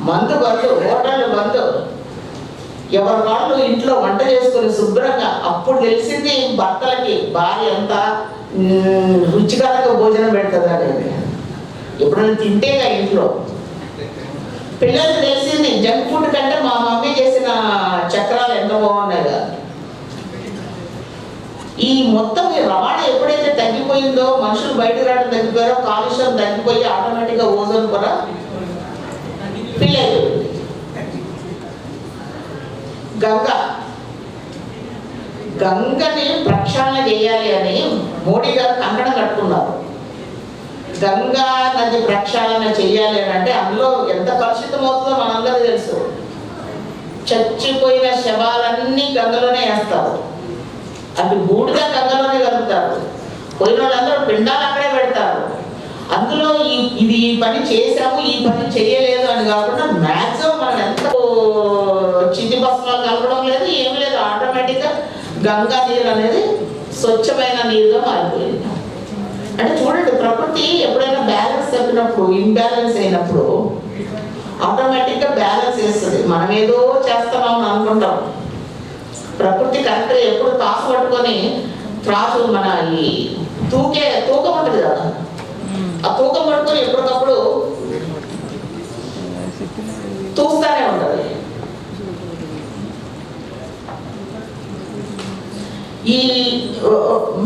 మందు బంద్, హోటళ్ళు బంద్. ఎవరి వాళ్ళు ఇంట్లో వంట చేసుకుని శుభ్రంగా. అప్పుడు తెలిసింది భర్తలకి భార్య అంతా రుచికరంగా భోజనం పెడుతుంది అనేది. ఎప్పుడైనా తింటేగా ఇంట్లో. పిల్లలకు తెలిసింది జంక్ ఫుడ్ కంటే మా మమ్మీ చేసిన చక్రాలు ఎంత బాగున్నాయి కదా. ఈ మొత్తం రవాణా ఎప్పుడైతే తగ్గిపోయిందో, మనుషులు బయటకు రావడం తగ్గిపోయారో, కాలుష్యం తగ్గిపోయి ఆటోమేటిక్గా ఓజోన్ పొర ఫిల్ అయిపోయింది. గంగని ప్రక్షాళన చేయాలి అని మోడీ గారు కంకణం కట్టుకున్నారు. గంగా నది ప్రక్షాళన చెయ్యాలి అని అంటే అందులో ఎంత కలుషితం అవుతుందో మనందరూ తెలుసు. చచ్చిపోయిన శవాలన్నీ గంగలోనే వేస్తారు, అది బూడిగా గంగలోనే కలుపుతారు. పోయిన వాళ్ళందరూ పిండాలు అక్కడే పెడతారు. అందులో ఇది ఈ పని చేసాము, ఈ పని చేయలేదు అని కాకుండా మ్యాక్సిమం మనం ఎంత చిన్ని భస్మాలు కలపడం లేదు, ఏం లేదు. ఆటోమేటిక్గా గంగా నీరు అనేది స్వచ్ఛమైన నీరుగా మారిపోయింది. అంటే చూడండి, ప్రకృతి ఎప్పుడైనా బ్యాలెన్స్ తప్పినప్పుడు, ఇంబ్యాలెన్స్ అయినప్పుడు ఆటోమేటిక్గా బ్యాలెన్స్ చేస్తుంది. మనం ఏదో చేస్తున్నామని అనుకుంటాం. ప్రకృతి కరెక్ట్గా ఎప్పుడు తాసు పట్టుకొని త్రాసు మన ఈ తూకం ఉంటుంది కదా, ఆ తూకం పట్టుకొని ఎప్పటికప్పుడు తూస్తానే ఉంటుంది.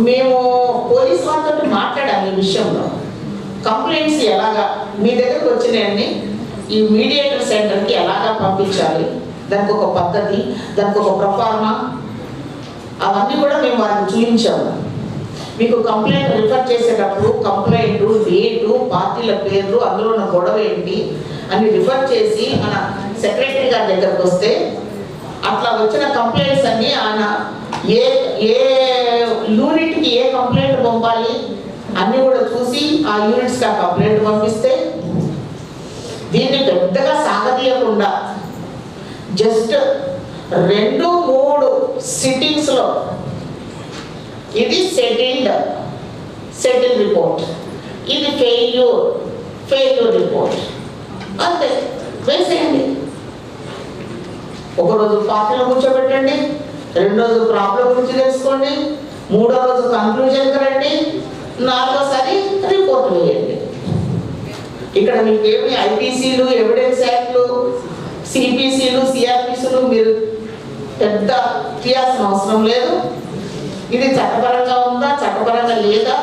మేము పోలీస్ వాళ్ళతో మాట్లాడాము ఈ విషయంలో. కంప్లైంట్స్ ఎలాగా మీ దగ్గరకు వచ్చినాయని ఈ మీడియేటర్ సెంటర్కి ఎలాగా పంపించాలి, దానికి ఒక పద్ధతి, దానికి ఒక ప్రొఫార్మా, అవన్నీ కూడా మేము వారికి చూపించాము. మీకు కంప్లైంట్ రిఫర్ చేసేటప్పుడు కంప్లైంట్ డేటు, పార్టీల పేర్లు, అందులో ఉన్న గొడవ ఏంటి అని రిఫర్ చేసి మన సెక్రటరీ గారి దగ్గరకు వస్తే అట్లా వచ్చిన కంప్లైంట్స్ అన్ని ఆయన ఏ యూనిట్కి ఏ కంప్లైంట్ పంపాలి అన్నీ కూడా చూసి ఆ యూనిట్స్కి ఆ కంప్లైంట్ పంపిస్తే దీన్ని పెద్దగా సాగదీయకుండా జస్ట్ 2-3 సిట్టింగ్స్లో ఇది సెటిల్ రిపోర్ట్, ఇది ఫెయిల్యూర్ రిపోర్ట్, అంతే వేసేయండి. ఒకరోజు పార్టీలో కూర్చోబెట్టండి, 2 రోజు ప్రాబ్లం గురించి తెలుసుకోండి, 3వ రోజు కన్క్లూజన్కి రండి, 4వసారి రిపోర్ట్ వేయండి. ఇక్కడ మీకు ఏమి ఐపీసీలు, ఎవిడెన్స్ యాక్ట్లు, సిపిసిలు, సిఆర్పిసిలు మీరు పెద్ద తీయాల్సిన అవసరం లేదు. ఇది చట్టపరంగా ఉందా, చట్టపరంగా లేదా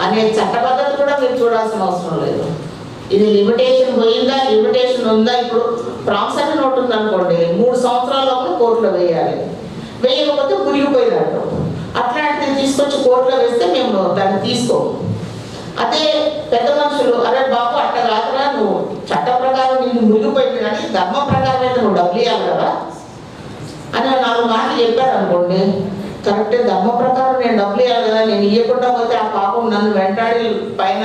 అనే చట్టబద్ధత కూడా మీరు చూడాల్సిన అవసరం లేదు. ఇది లిమిటేషన్ పోయిందా, లిమిటేషన్ ఉందా. ఇప్పుడు ప్రామిసరీ నోట్ ఉందనుకోండి, 3 సంవత్సరాల లోపల కోర్టులో వేయాలి, వేయకపోతే మురిగిపోయినట్టు. అట్లాంటిది తీసుకొచ్చి కోర్టులో వేస్తే మేము దాన్ని తీసుకోము. అదే పెద్ద మనుషులు, అరే బాబు అట్ట కాదురా, నువ్వు చట్ట ప్రకారం నీకు మురిగిపోయింది కానీ ధర్మ ప్రకారం అయితే నువ్వు డబ్బులు ఇవ్వాలి కదా అని 4 మాటలు చెప్పారు అనుకోండి, కరెక్టే, ధర్మ ప్రకారం నేను డబ్బులు ఇవ్వాలి కదా, నేను ఇవ్వకుండా పోతే ఆ పాపం నన్ను వెంటాడి పైన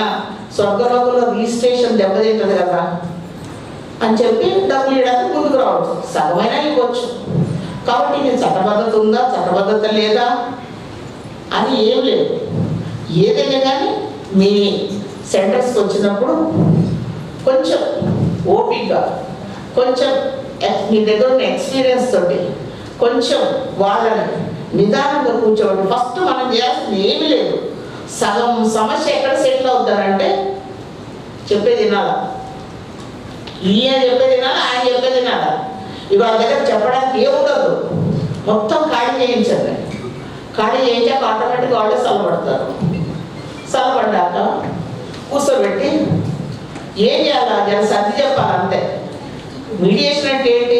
స్వర్గలోకంలో రిజిస్ట్రేషన్ దెబ్బతింటుంది కదా అని చెప్పి డబ్బులు ఇవ్వడానికి ముందుకు రావచ్చు, సగమైనా ఇవ్వచ్చు. కాబట్టి ఇది చట్టబద్ధత ఉందా, చట్టబద్ధత లేదా అని ఏం లేదు. ఏదైనా కానీ మీ సెంటర్స్కి వచ్చినప్పుడు కొంచెం ఓపికగా, కొంచెం మీ దగ్గర ఉన్న ఎక్స్పీరియన్స్ తోటి కొంచెం వాళ్ళని నిదానంగా కూర్చోబెట్టి ఫస్ట్ మనం చేయాల్సింది ఏమీ లేదు. సగం సమస్య ఎక్కడ సెటిల్ అవుతారంటే చెప్పేది వినాలా, ఈయన చెప్పేది వినాలా, ఆయన చెప్పేది వినాలా. ఇవాళ దగ్గర చెప్పడానికి ఏముండదు, మొత్తం ఖాళీ చేయించండి. ఖాళీ చేయించాక ఆటోమేటిక్గా వాళ్ళే చల్లబడతారు. చల్లబడ్డాక కూర్చోబెట్టి ఏం చేయాలా, జర సర్ది చెప్పాలి అంతే. మీడియేషన్ అంటే ఏంటి,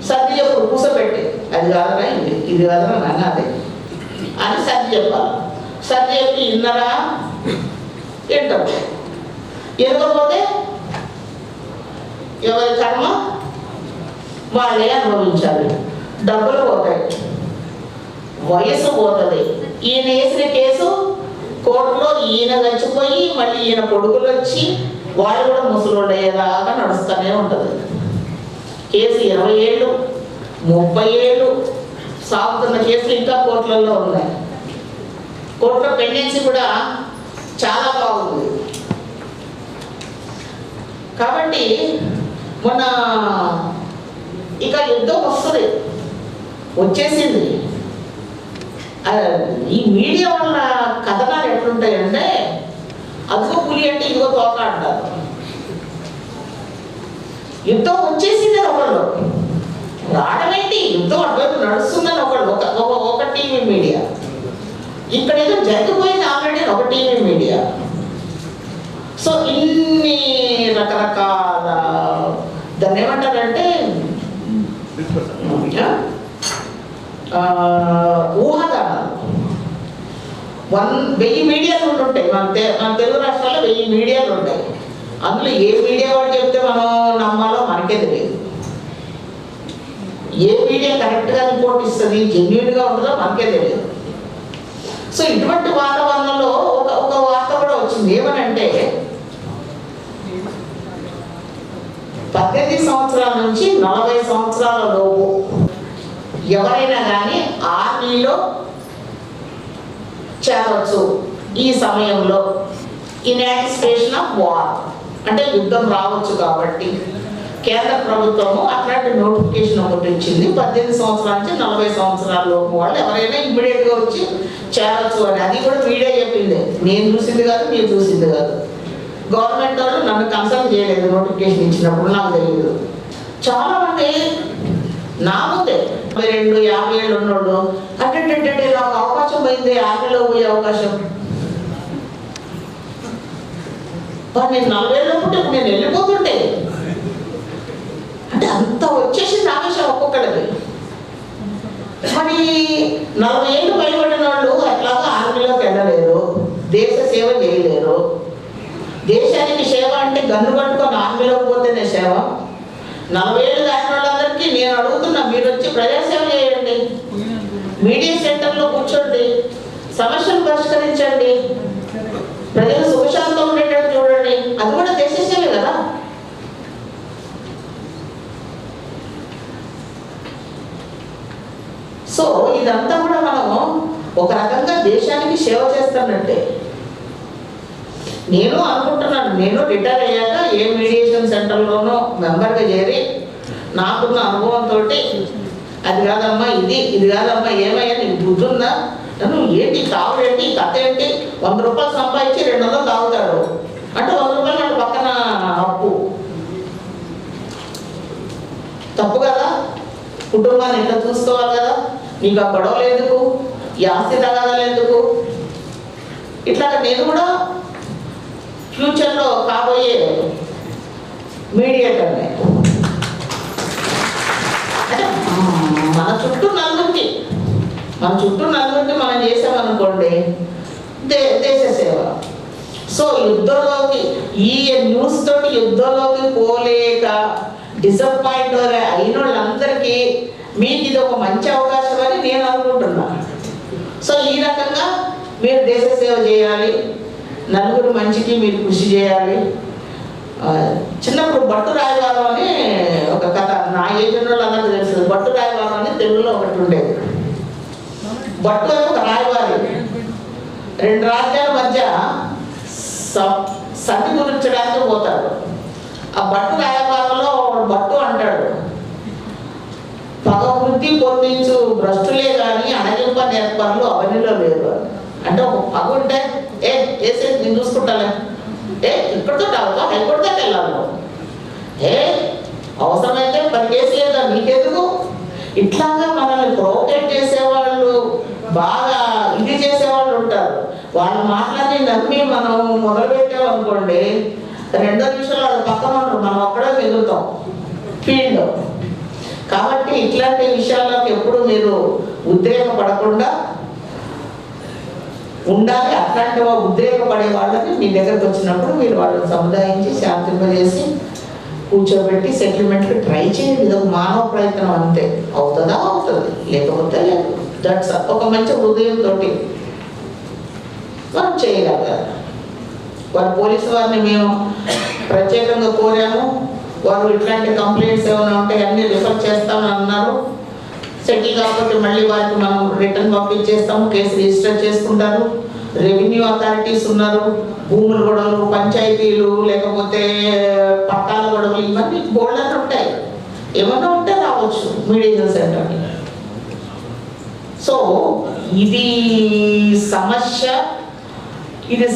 సర్ది చెప్పు, కూర్చోబెట్టి అది కాదరా ఇది కాదరా నాన్న అదే అని సర్ది చెప్పాలి. సర్ది చెప్పి విన్నరా ఏంటారు, ఎరగకపోతే ఎవరి కర్మ వాళ్ళే అనుభవించాలి. డబ్బులు పోతాయి, వయసు పోతుంది. ఈయన వేసిన కేసు కోర్టులో ఈయన చచ్చిపోయి మళ్ళీ ఈయన కొడుకులు వచ్చి వాళ్ళు కూడా ముసలోళ్ళు అయ్యేదాకా నడుస్తూనే ఉంటుంది. కేసు 20 ఏళ్ళు 30 ఏళ్ళు సాగుతున్న కేసులు ఇంకా కోర్టులలో ఉన్నాయి. కోర్టులో పెండెన్సీ కూడా చాలా బాగుంది. కాబట్టి మొన్న ఇక యుద్ధం వస్తుంది, వచ్చేసింది. ఈ మీడియా వల్ల కథనాలు ఎట్లుంటాయంటే అదిగో పులి అంటే ఇదిగో తోక అంటారు. యుద్ధం వచ్చేసింది ఒకళ్ళు, రావడమేంటి, యుద్ధం అటువైపు నడుస్తుందని ఒకళ్ళు ఒక టీవీ మీడియా, ఇక్కడ ఏదో జరిగిపోయింది ఆల్రెడీ ఒక టీవీ మీడియా. సో ఇన్ని రకరకాల దాన్ని ఏమంటారంటే ఊహాగానాలు. 1000 మీడియాలు ఉంటుంటాయి. మన తెలుగు రాష్ట్రాల్లో 1000 మీడియాలు ఉంటాయి. అందులో ఏ మీడియా వాడు చెప్తే మనం నమ్మాలో మనకే తెలియదు. ఏ మీడియా కరెక్ట్గా రిపోర్ట్ ఇస్తుంది, జెన్యూన్గా ఉంటుందో మనకే తెలియదు. సో ఇటువంటి వాతావరణంలో ఒక వార్త కూడా వచ్చింది. ఏమనంటే 18 సంవత్సరాల నుంచి 40 సంవత్సరాల లోపు ఎవరైనా కానీ ఆర్మీలో చేరవచ్చు ఈ సమయంలో. ఇన్ యాంటిసిపేషన్ ఆఫ్ వార్, అంటే యుద్ధం రావచ్చు కాబట్టి కేంద్ర ప్రభుత్వము అట్లాంటి నోటిఫికేషన్ ఒకటి ఇచ్చింది. 18 సంవత్సరాల నుంచి 40 సంవత్సరాల లోపు వాళ్ళు ఎవరైనా ఇమ్మీడియట్గా వచ్చి చేరవచ్చు అని. అది కూడా మీడియా చెప్పింది, నేను చూసింది కాదు, మీరు చూసింది కాదు. గవర్నమెంట్ వాళ్ళు నన్ను కన్సల్ట్ చేయలేదు నోటిఫికేషన్ ఇచ్చినప్పుడు, నాకు తెలియదు. చాలా మంది నా ముందే 22, 50 ఏళ్ళు ఉన్నోళ్ళు అంటే నాకు అవకాశం పోయింది, ఆర్మీలో పోయే అవకాశం. నేను 40 ఏళ్ళు ఉంటే నేను వెళ్ళిపోతుంటే అంటే అంత వచ్చేసింది ఆవేశం ఒక్కొక్కడికి. మరి 40 ఏళ్ళు పైబడిన వాళ్ళు అట్లాగా ఆర్మీలోకి వెళ్ళలేరు, దేశ సేవ చేయలేరు. దేశానికి సేవ అంటే గన్ను పట్టుకొని ఆర్మీలోకి పోతేనే సేవ. 40 ఏళ్ళు దాటిన వాళ్ళందరికీ నేను అడుగుతున్నా, మీరు వచ్చి ప్రజాసేవ చేయండి, మీడియా సెంటర్లో కూర్చోండి, సమస్యలు పరిష్కరించండి, ప్రజలు సుఖశాంతం ఉండేటట్టు చూడండి. అది కూడా దేశ సేవే కదా. సో ఇదంతా కూడా మనం ఒక రకంగా దేశానికి సేవ చేస్తున్నట్టే. నేను అనుకుంటున్నాను, నేను రిటైర్ అయ్యాక ఏ మీడియేషన్ సెంటర్లోనో మెంబర్గా చేరి నాకున్న అనుభవంతో అది కాదమ్మా ఇది కాదమ్మా, ఏమయ్యా నీకు బుద్ధి ఉందా, నన్ను ఏంటి తాగుడు ఏంటి, కథ ఏంటి, 100 రూపాయలు సంపాదించి 200 తాగుతాడు అంటే 100 రూపాయలు వాడు పక్కన అప్పు. తప్పు కదా. కుటుంబాన్ని ఎట్లా చూసుకోవాలి కదా. నీకు ఆ గొడవలు ఎందుకు, ఈ ఆస్తి తగాదాలు ఎందుకు. ఇట్లాగా నేను కూడా ఫ్యూచర్లో కాబోయే మీడియేటర్నే. అంటే మన చుట్టూ నలుగురికి మనం చేసామనుకోండి దేశ సేవ. సో యుద్ధంలోకి ఈ న్యూస్ తోటి యుద్ధంలోకి పోలేక డిసప్పాయింట్ అయిన వాళ్ళందరికీ మీకు ఇది ఒక మంచి అవకాశం అని నేను అనుకుంటున్నాను. సో ఈ రకంగా మీరు దేశ సేవ చేయాలి, నలుగురు మంచికి మీరు కృషి చేయాలి. చిన్నప్పుడు బట్టు రాయవారం అని ఒక కథ, నా ఏజ్ వాళ్ళందరికీ తెలుసు. బట్టు రాయవారం అని తెలుగులో ఒకటి ఉండేది. బట్టు అని ఒక రాయవారి 2 రాజ్యాల మధ్య సతి గురించడానికి పోతాడు. ఆ బట్టు రాయవారంలో బట్టు అంటాడు, పగ వృద్ధి పొందించు భ్రష్టులే కానీ అణగింప నేర్పరులు అవనిలో లేరు అని. అంటే ఒక పగ ఉంటే వేసే నేను చూసుకుంటాలే, ఇక్కడితో అవుతా హైకోర్టుతో వెళ్ళాలి, అవసరమైతే 10 కేసులు లేదా మీకెందుకు. ఇట్లాగా మనల్ని ప్రొవోకేట్ చేసేవాళ్ళు, బాగా ఇది చేసేవాళ్ళు ఉంటారు. వాళ్ళ మాటలని నమ్మి మనం మొదలు పెట్టామనుకోండి, 2వ నిమిషంలో అది పక్కన ఉంటారు, మనం ఒక్కడే మిగులుతాం ఫీల్డ్లో. కాబట్టి ఇట్లాంటి విషయాల్లోకి ఎప్పుడు మీరు ఉద్రేకపడకుండా ఉండాలి. అట్లాంటి ఉద్రేకపడే వాళ్ళని మీ దగ్గరకు వచ్చినప్పుడు మీరు వాళ్ళని సముదాయించి శాంతింపజేసి కూర్చోబెట్టి సెటిల్మెంట్కి ట్రై చేయండి. ఇది ఒక మానవ ప్రయత్నం అంతే. అవుతుందా అవుతుంది, లేకపోతే లేదు. దట్స్ ఒక మంచి హృదయంతో మనం చేయగలగాలి. వారు పోలీసు వారిని మేము ప్రత్యేకంగా కోరాము, వారు ఇట్లాంటి కంప్లైంట్స్ ఏమైనా ఉంటే అన్నీ రిఫర్ చేస్తామని అన్నారు. సెటిల్ కాకపోతే మళ్ళీ వారికి మనం రిటర్న్ పంపించేస్తాము, కేసు రిజిస్టర్ చేసుకుంటారు. రెవెన్యూ అథారిటీస్ ఉన్నారు, భూముల గొడవలు, పంచాయతీలు, లేకపోతే పట్టాల గొడవలు, ఇవన్నీ బోల్డర్ ఉంటాయి. ఏమన్నా ఉంటే రావచ్చు మీడియేషన్ సెంటర్కి. సో ఇది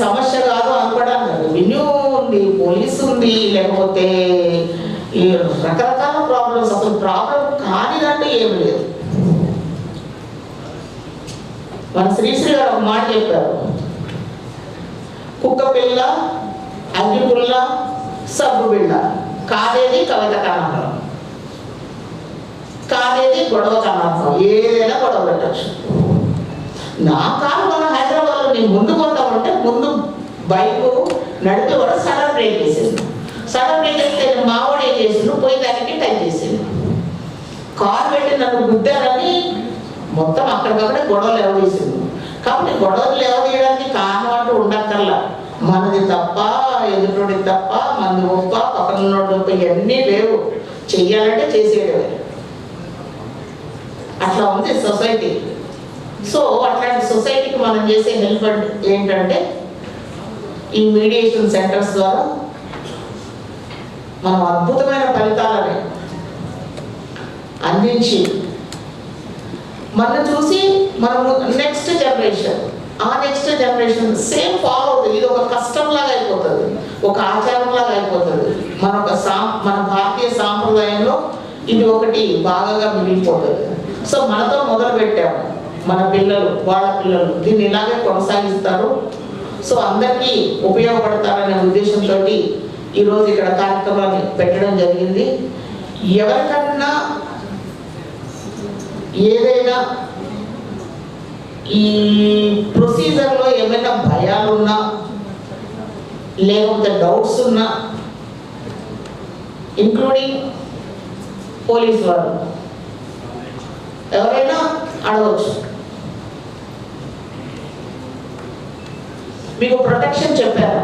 సమస్య కాదు అనుకోవడానికి. రెవెన్యూ ఉంది, పోలీసు ఉంది, లేకపోతే ఈ రకరకాల ప్రాబ్లమ్స్. అసలు ప్రాబ్లం కానిదంటూ ఏమి లేదు. మన శ్రీశ్రీ గారు ఒక మాట చెప్పారు, కుక్క పిల్ల, అగ్గి పుల్ల, సబ్బు బిళ్ళ, కాదేది కవిత కానర్థం, కాదేది గొడవ కానర్థం. ఏదైనా గొడవ పెట్టచ్చు. నా కారు మన హైదరాబాద్లో నేను ముందు పోతామంటే ముందు బైక్ నడిపి కూడా సడన్ బ్రేక్ వేసింది. సడన్ బ్రేక్ వేస్తే మావాడు ఏం చేసిండు, పోయి దానికి టచ్ చేసిండు. కారు పెట్టి నన్ను గుద్దారని మొత్తం అక్కడికక్కడే గొడవలు ఎవరేసిండు. కాబట్టి గొడవలు ఎవరేయడానికి కారణం అంటూ ఉండక్కర్లా. మనది తప్ప, ఎదుటి తప్ప, మనది గొప్ప, పక్కన గొప్ప ఇవన్నీ లేవు. చెయ్యాలంటే చేసేయడమే. అట్లా ఉంది సొసైటీ. సో అట్లాంటి సొసైటీకి మనం చేసే హెల్ప్ ఏంటంటే ఈ మీడియేషన్ సెంటర్స్ ద్వారా మనం అద్భుతమైన ఫలితాలని అందించి మనం చూసి మనము నెక్స్ట్ జనరేషన్, ఆ నెక్స్ట్ జనరేషన్ సేమ్ ఫాలో అవుతుంది. ఇది ఒక కష్టం లాగా అయిపోతుంది, ఒక ఆచారం లాగా అయిపోతుంది. మన భారతీయ సాంప్రదాయంలో ఇది ఒకటి బాగా మిగిలిపోతుంది. సో మనతో మొదలు పెట్టాము, మన పిల్లలు, వాళ్ళ పిల్లలు దీన్ని ఇలాగే కొనసాగిస్తారు. సో అందరికీ ఉపయోగపడతారనే ఉద్దేశంతో ఈరోజు ఇక్కడ కార్యక్రమాన్ని పెట్టడం జరిగింది. ఎవరికన్నా ఏదైనా ఈ ప్రొసీజర్లో ఏమైనా భయాలున్నా లేకపోతే డౌట్స్ ఉన్నా, ఇంక్లూడింగ్ పోలీస్ వారు ఎవరైనా అడగవచ్చు. మీకు ప్రొటెక్షన్ చెప్పారు,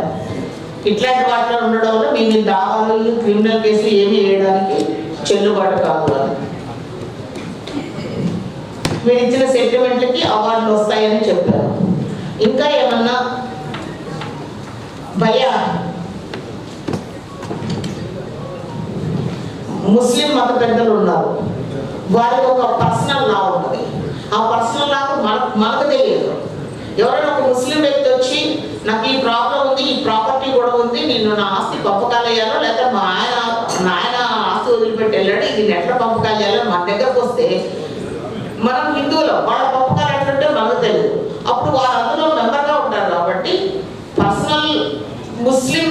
ఇట్లాంటి వాటిలో ఉండడం వల్ల మీ మీద దావాలు, క్రిమినల్ కేసులు ఏమి వేయడానికి చెల్లుబాటు కాదు అని. మీరు ఇచ్చిన సెటిల్మెంట్లకి అవార్డులు వస్తాయని చెప్పారు. ఇంకా ఏమన్నా భయా, ముస్లిం మత పెద్దలు ఉన్నారు, వారికి ఒక పర్సనల్ లా ఉంటుంది. ఆ పర్సనల్ లా మనకు తెలియదు. ఎవరైనా ఒక ముస్లిం వ్యక్తి వచ్చి నాకు ఈ ప్రాబ్లం ఉంది, ఈ ప్రాపర్టీ కూడా ఉంది, నేను నా ఆస్తి పంపకాలు వేయాలో లేకపోతే మా నాయన ఆస్తి వదిలిపెట్టి వెళ్ళాడు, ఇది ఎట్లా పంపకాలు చేయాలో మన దగ్గరకు వస్తే, మనం హిందువులు వాళ్ళ పంపకాలు ఎట్లంటే మనకు తెలియదు. అప్పుడు వారు అందులో మెంబర్గా ఉంటారు. కాబట్టి పర్సనల్ ముస్లిం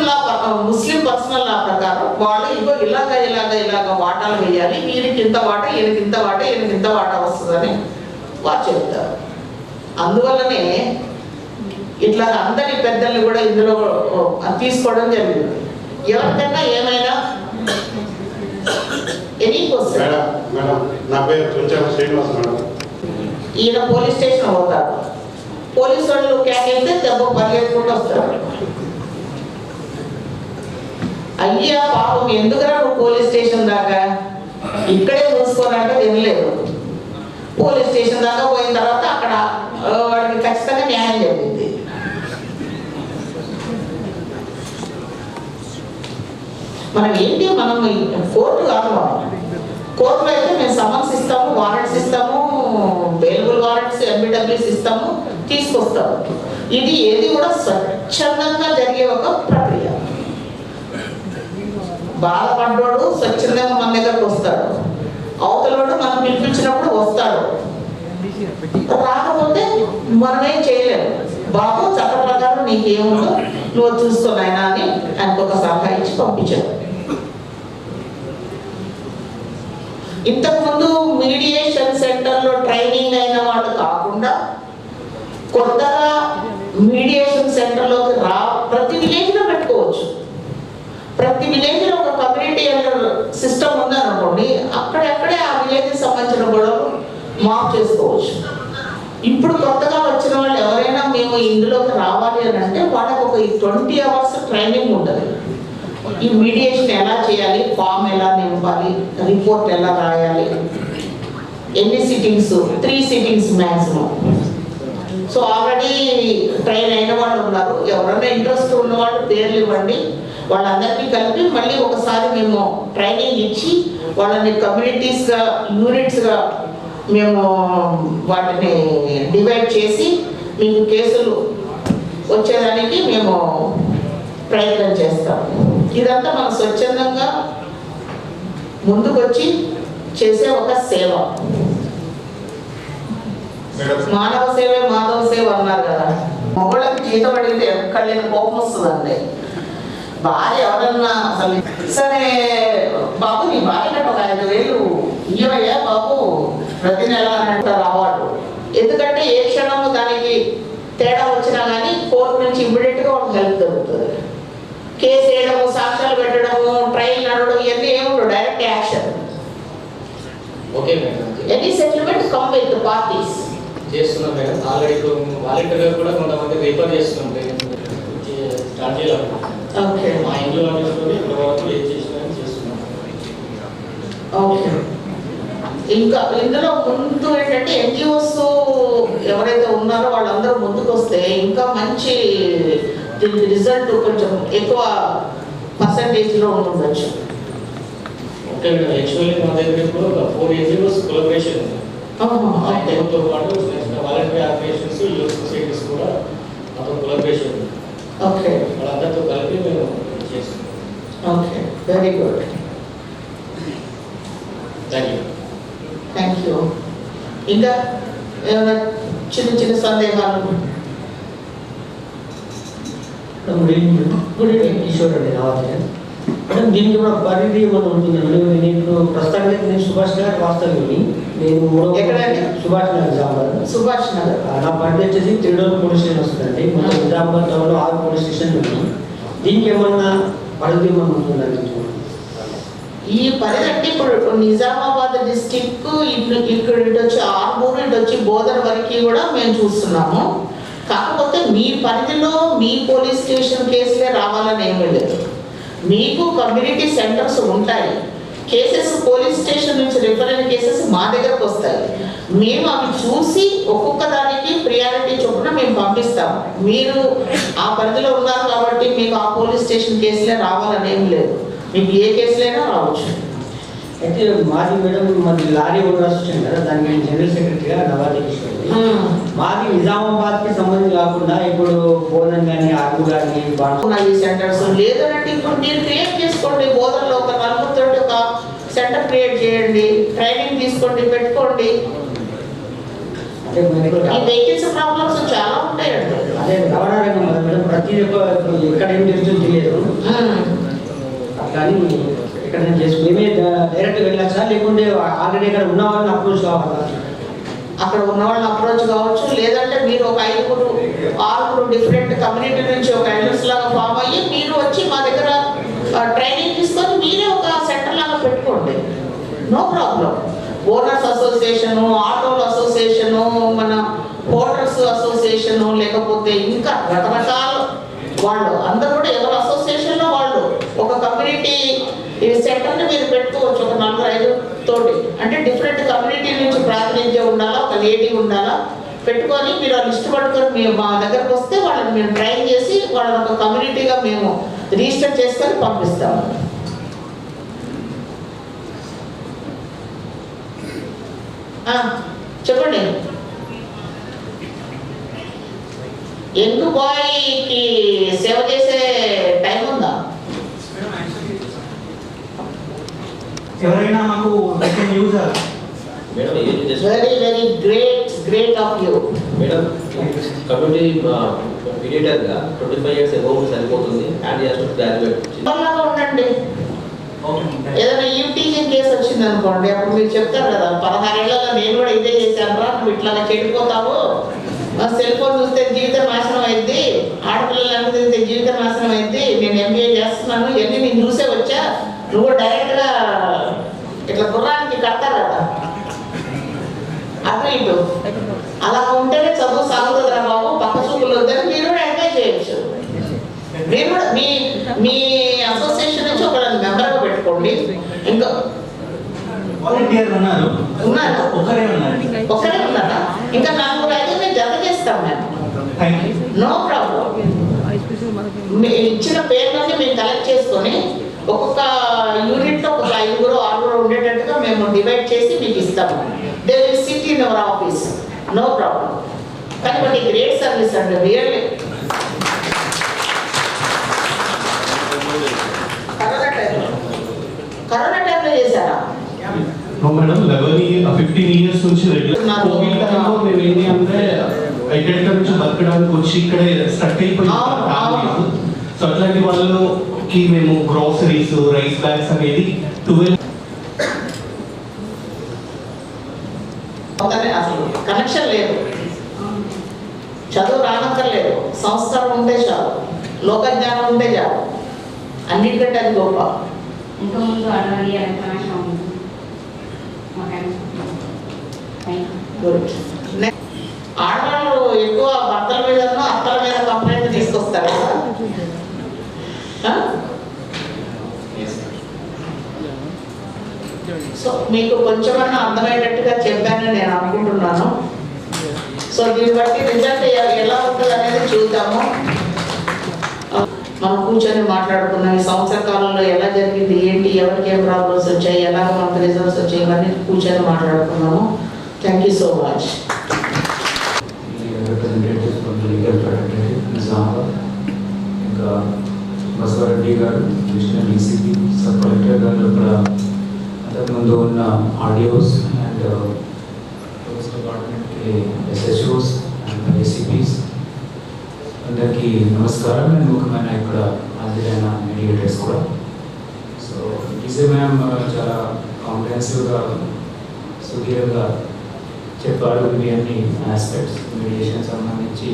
పర్సనల్ లా ప్రకారం వాళ్ళు ఇంకో ఇలాగ వాటాలు వేయాలి, వీరికి ఇంత వాటా, ఈయనకి ఇంత వాటా, ఈయనకి ఇంత వాటా వస్తుందని వారు చెప్తారు. అందువల్లనే ఇట్లా అందరి పెద్దల్ని కూడా ఇందులో తీసుకోవడం జరిగింది. ఎవరికైనా ఏమైనా ఈయన పోలీస్ స్టేషన్ పోతారు, పోలీసు వాళ్ళు కేకేస్తే దెబ్బ పరిగెత్తుకుంటూ వస్తారు. అయ్యా పాపం ఎందుకురా నువ్వు పోలీస్ స్టేషన్ దాకా, ఇక్కడే చూసుకోవాలంటే తినలేదు. పోలీస్ స్టేషన్ దాకా పోయిన తర్వాత అక్కడ వాడికి ఖచ్చితంగా న్యాయం జరిగింది. మనం ఏంటి, మనం కోర్టు కాదు, కోర్టులో అయితే మేము సమన్స్ ఇస్తాము, వారెంట్స్ ఇస్తాము, బెయిలబుల్ వారెంట్స్, ఎంబీడబ్ల్యూస్ ఇస్తాము, తీసుకొస్తాము. ఇది ఏది కూడా స్వచ్ఛందంగా జరిగే ఒక ప్రక్రియ. బాధపడ్డోడు స్వచ్ఛందంగా మన దగ్గరకు వస్తాడు, అవతలవాడు మనం పిలిపించినప్పుడు వస్తాడు, రాకపోతే మనమేం చేయలేము. బాబు చట్ట ప్రకారం నీకేముందో నువ్వు చూస్తున్నాయినా అని ఆయనకు ఒక సలహా ఇచ్చి పంపించాడు. ఇంతకుముందు మీడియేషన్ సెంటర్లో ట్రైనింగ్ అయిన వాళ్ళు కాకుండా కొత్తగా మీడియేషన్ సెంటర్లోకి ప్రతి విలేజ్లో పెట్టుకోవచ్చు. ప్రతి విలేజ్లో ఒక కమ్యూనిటీ సిస్టమ్ ఉందనుకోండి, అక్కడెక్కడే ఆ విలేజ్కి సంబంధించిన గొడవలు మాఫ్ చేసుకోవచ్చు. ఇప్పుడు కొత్తగా వచ్చిన వాళ్ళు ఎవరైనా మేము ఇందులోకి రావాలి అని అంటే వాళ్ళకి ఒక 20 hours ట్రైనింగ్ ఉంటుంది. ఈ మీడియేషన్ ఎలా చేయాలి, ఫామ్ ఎలా నింపాలి, రిపోర్ట్ ఎలా రాయాలి, ఎన్ని sittings, 3 sittings maximum. So already train అయిన వాళ్ళు ఉన్నారు. ఎవరైనా ఇంట్రెస్ట్ ఉన్న వాళ్ళు పేర్లు ఇవ్వండి, వాళ్ళందరికీ కలిపి మళ్ళీ ఒకసారి మేము ట్రైనింగ్ ఇచ్చి వాళ్ళని కమ్యూనిటీస్గా, యూనిట్స్గా మేము వాటిని డివైడ్ చేసి మీకు కేసులు వచ్చేదానికి మేము ప్రయత్నం చేస్తాం. ఇదంతా మనం స్వచ్ఛందంగా ముందుకొచ్చి చేసే ఒక సేవ. మానవ సేవే మాధవ సేవ అన్నారు కదా. మొగళ్ళకి జీతం అడిగితే ఎక్కడ లేని కోపం వస్తుందండి. భార్య ఎవరన్నా అసలు సరే బాబు నీ భార్యకు ఒక 5,000 ఇయ్యవయ్యా బాబు ప్రతి నెల అని అంటారు అవార్డు. ఎందుకంటే ఏ క్షణము దానికి తేడా వచ్చినా okay madam. Any settlement come with parties. చేస్తున్నాం మేడం. ఆల్రెడీ వాలంటీర్గా కూడా కొంతమంది రిఫర్ చేస్తున్నాం స్టార్ట్ చేయాలి. ఓకే. మా ఇంట్లో వాళ్ళతో ఇప్పటి వరకు ఏం చేసినా చేస్తున్నాం. ఓకే. ఇంకా ఇందులో ముందు ఏంటంటే ఎన్జిఓస్ ఎవరైతే ఉన్నారో వాళ్ళందరూ ముందుకు వస్తే ఇంకా మంచి రిజల్ట్ కొంచెం ఎక్కువ పర్సంటేజ్లో ఉండవచ్చు. Okay madam. యాక్చువల్లీ మా దగ్గర ఇప్పుడు 4 ఎన్జిఓస్ కొలాబరేషన్ ఉంది. తో పాటు వాలంటీర్ ఆర్గనైజేషన్స్, యూత్ సొసైటీస్ కూడా మాతో కొలాబరేషన్ ఉంది. ఓకే. వాళ్ళందరితో కలిపి మేము చేస్తున్నాం. Okay, very good. Thank you. Thank you. ఇంకా ఏమైనా చిన్న చిన్న సందేహాలు? Good evening. కిషోర్ అండి రావాలి. మేడం దీనికి కూడా పరిధి ఏమైనా ఉంటుందండి? నేను ప్రస్తుతానికి నేను సుభాష్ నగర్ వాస్తవ్యుని. నేను ఎక్కడండి? సుభాష్ నగర్ నిజామాబాద్. సుభాష్ నగర్. నా పరిధి వచ్చేసి తిరుడోల్ పోలీస్ స్టేషన్ వస్తుందండి. మొత్తం నిజామాబాద్ టౌన్లో 6 పోలీస్ స్టేషన్లు ఉన్నాయి. దీనికి ఏమన్నా పరిధి ఏమన్నా ఉంటుందండి? ఈ పరిధి అంటే ఇప్పుడు నిజామాబాద్ డిస్టిక్ ఇక్కడ ఇటు వచ్చి ఆర్మూరు, ఇటు వచ్చి బోధన్ వరకు కూడా మేము చూస్తున్నాము. కాకపోతే మీ పరిధిలో మీ పోలీస్ స్టేషన్ కేసులే రావాలని ఏమీ లేదు. మీకు కమ్యూనిటీ సెంటర్స్ ఉంటాయి. కేసెస్ పోలీస్ స్టేషన్ నుంచి రిఫర్ అయిన కేసెస్ మా దగ్గరకు వస్తాయి. మేము అవి చూసి ఒక్కొక్క దానికి ప్రియారిటీ చొప్పున మేము పంపిస్తాము. మీరు ఆ పరిధిలో ఉన్నారు కాబట్టి మీకు ఆ పోలీస్ స్టేషన్ కేసులే రావాలని ఏం లేదు. మీకు ఏ కేసులైనా రావచ్చు. అయితే మాది మేడం మాది లారీ ఓనర్ అసోసియేషన్ కదా, దానికి నేను జనరల్ సెక్రటరీగా నవాజీ కిషోర్. మాది నిజామాబాద్కి సంబంధించి కాకుండా ఇప్పుడు బోధన్ కానీ ఆర్మూర్ కానీ ఈ సెంటర్స్ లేదంటే ఇప్పుడు మీరు క్రియేట్ చేసుకోండి. బోధనలో ఒక 4 తోటి ఒక సెంటర్ క్రియేట్ చేయండి, ట్రైనింగ్ తీసుకోండి, పెట్టుకోండి. అంటే ఈ వెహికల్స్ ప్రాబ్లమ్స్ చాలా ఉంటాయండి. అదే రవాణా మేడం ప్రతి ఎక్కడ ఏం జరుగుతుందో తెలియదు. కానీ ఇక్కడ నేను చేసి మేమే డైరెక్ట్ వెళ్ళచ్చా, లేకుంటే ఆల్రెడీ ఇక్కడ ఉన్న వాళ్ళని అప్రోచ్ కావాలా? అక్కడ ఉన్న వాళ్ళని అప్రోచ్ కావచ్చు. లేదంటే మీరు ఒక 5-6 డిఫరెంట్ కమ్యూనిటీ నుంచి ఒక ఎల్ఎస్ లాగా ఫామ్ అయ్యి మీరు వచ్చి మా దగ్గర ట్రైనింగ్ తీసుకొని మీరే ఒక సెంటర్ లాగా పెట్టుకోండి. No problem. ఓనర్స్ అసోసియేషను, ఆటోల అసోసియేషను, మన హోటల్స్ అసోసియేషను, లేకపోతే ఇంకా రకరకాల వాళ్ళు అందరూ కూడా ఎవరు అసోసియేషన్లో వాళ్ళు ఒక కమ్యూనిటీ సెంటర్ని మీరు పెట్టుకోవచ్చు. ఒక 4-5 తోటి అంటే డిఫరెంట్ కమ్యూనిటీ నుంచి ప్రాతినిధ్యం ఉండాలా, ఒక లేడీ ఉండాలా పెట్టుకొని మీరు ఆ లిస్ట్ పట్టుకొని మేము మా దగ్గరకు వస్తే వాళ్ళని మేము ట్రైన్ చేసి వాళ్ళని ఒక కమ్యూనిటీగా మేము రిజిస్టర్ చేసుకొని పంపిస్తాము. చెప్పండి. యంగ్ బాయ్కి సేవ చేసే టైం ఉందా? ఎవరైనా మాకు user madam very very great of you. Madam community మీడియేటర్గా 25 years అబౌవ్ సరిపోతుంది. అండ్ గ్రాడ్యుయేట్ అలాగా ఉండండి. ఏదైనా యూటీజింగ్ కేసు వచ్చింది అనుకోండి, అప్పుడు మీరు చెప్తారు కదా 16 ఏళ్ళలో నేను కూడా ఇదే చేశాను రా, నువ్వు ఇట్లా చెడిపోతావు, సెల్ ఫోన్ చూస్తే జీవితం నాశనం అయింది, ఆడపిల్లలు చూస్తే జీవితం నాశనం అయింది, నేను ఎంబీఏ చేస్తున్నాను, ఇవన్నీ నేను చూసే వచ్చా, నువ్వు డైరెక్ట్గా ఇట్లా గుర్రానికి కడతారు కదా అటు ఇటు. అలా ఉంటేనే చదువు సాగుతుందిరా బాబు, పక్క చూపులు వద్దని మీరు కూడా ఎంజాయ్ చేయొచ్చు. మీరు కూడా మీ అసోసియేషన్ నుంచి ఒక మెంబర్గా పెట్టుకోండి. ఇంకా ఉన్నారా? ఒక్కరే ఉన్నారా? ఇంకా 4-5 జత చేస్తాం మేము. No problem. ఇచ్చిన పేర్లన్నీ మేము కలెక్ట్ చేసుకొని ఒక్కొక్క యూనిట్లో ఒక 5-6 ఉండేటట్టుగా మేము డివైడ్ చేసి మీకు ఇస్తాము. They will sit in our office. No problem. కానీ బట్ గ్రేట్ సర్వీస్ అండి, రియల్లీ. కరోనా టైంలో చేశారా? మేడం 15 years నుంచి కోవిడ్ టైంలో మేము ఏంటి అంటే ఎక్కడెక్కడ నుంచి బతకడానికి వచ్చి ఇక్కడే స్టక్ అయిపోయింది. సో అట్లాంటి వాళ్ళకి మేము గ్రోసరీస్, రైస్ బ్యాగ్స్ అనేది 12 అసలు కనెక్షన్ లేదు, చదువు రానక్కర్లేదు, సంస్కారం ఉంటే చాలు, లోక జ్ఞానం ఉంటే చాలు, అన్నిటికంటే అది గొప్ప. ఇంతకుముందు అడవి గుడ్. ఆడవాళ్ళు ఎక్కువ భర్తల మీద అత్తల మీద కంప్లైంట్ తీసుకొస్తారు కదా. సో మీకు కొంచెమన్నా అర్థమయ్యేటట్టుగా చెప్పానని నేను అనుకుంటున్నాను. సో దీన్ని బట్టి రిజల్ట్ ఎలా ఉంటుంది అనేది చూద్దాము. మనం కూర్చొని మాట్లాడుకున్నాం ఈ సంవత్సర కాలంలో ఎలా జరిగింది, ఏంటి, ఎవరికి ఏం ప్రాబ్లమ్స్ వచ్చాయి, ఎలాగ మనకు రిజల్ట్స్ వచ్చాయి, ఇవన్నీ కూర్చొని మాట్లాడుకున్నాము. Thank you so much. ఇంకా బసవరెడ్డి గారు, కృష్ణ డీసీపీ, సబ్ కలెక్టర్ గారు, ఇక్కడ అంతకుముందు ఉన్న ఆడియోస్ అండ్ పోలీస్ డిపార్ట్మెంట్కి ఎస్హెచ్ఓస్ అండ్ ఏసీపీస్ అందరికీ నమస్కారం. అండ్ ముఖ్యమైన ఇక్కడ హాజరైన మీడియేటర్స్ కూడా. సో డీసీ మ్యామ్ చాలా కాంప్రహెన్సివ్గా సుదీర్ఘంగా చెప్పారు ఇవి అన్ని ఆస్పెక్ట్స్ మీడియేషన్ సంబంధించి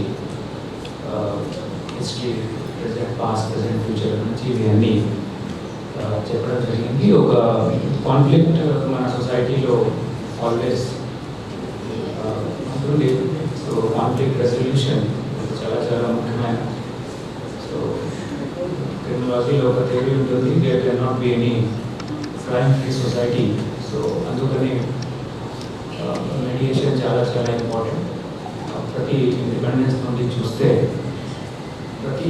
history, present, past, present, future గురించి ఇవి అన్నీ చెప్పడం జరిగింది. ఒక కాన్ఫ్లిక్ట్ మన సొసైటీలో ఆల్వేస్ ఉంటుంది. సో కాన్ఫ్లిక్ట్ రెజల్యూషన్ చాలా చాలా ముఖ్యమైన. సో క్రిమినాలజీలో ఒక థియరీ ఉంటుంది, there can not be any crime free society. So అందుకని మెడియేషన్ చాలా చాలా ఇంపార్టెంట్. ప్రతి ఇండిపెండెన్స్ నుండి చూస్తే ప్రతి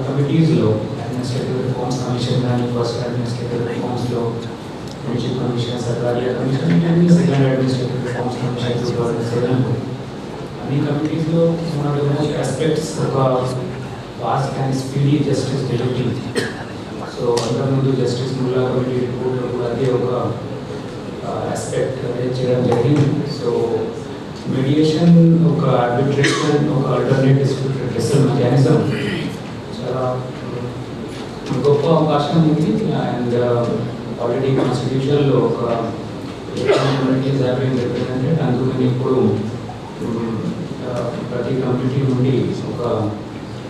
కమిటీస్లో అడ్మినిస్ట్రేటివ్ రిఫార్మ్స్ కమిషన్ కానీ, ఫస్ట్ అడ్మినిస్ట్రేటివ్ రిఫార్మ్స్లో friendship commission, Sarkaria commission, second administrative reforms commission 2007 అన్ని కమిటీస్లో one of the most aspects ఒక fast and speedy justice delivery. So అంతకుముందు జస్టిస్ ముల్లా కమిటీ రిపోర్ట్లో కూడా అదే ఒక ఆస్పెక్ట్ చేయడం జరిగింది. సో మీడియేషన్ ఒక ఆర్బిట్రేషన్, ఒక ఆల్టర్నేట్ డిస్ప్యూట్ రెడ్రెసల్ మెకానిజం చాలా గొప్ప అవకాశం ఉంది. అండ్ ఆల్రెడీ కాన్స్టిట్యూషన్లో ఒక కమ్యూనిటీస్ హ్యావ్ బీన్ రిప్రజెంటెడ్. అందుకని ఇప్పుడు ప్రతి కమ్యూనిటీ నుండి ఒక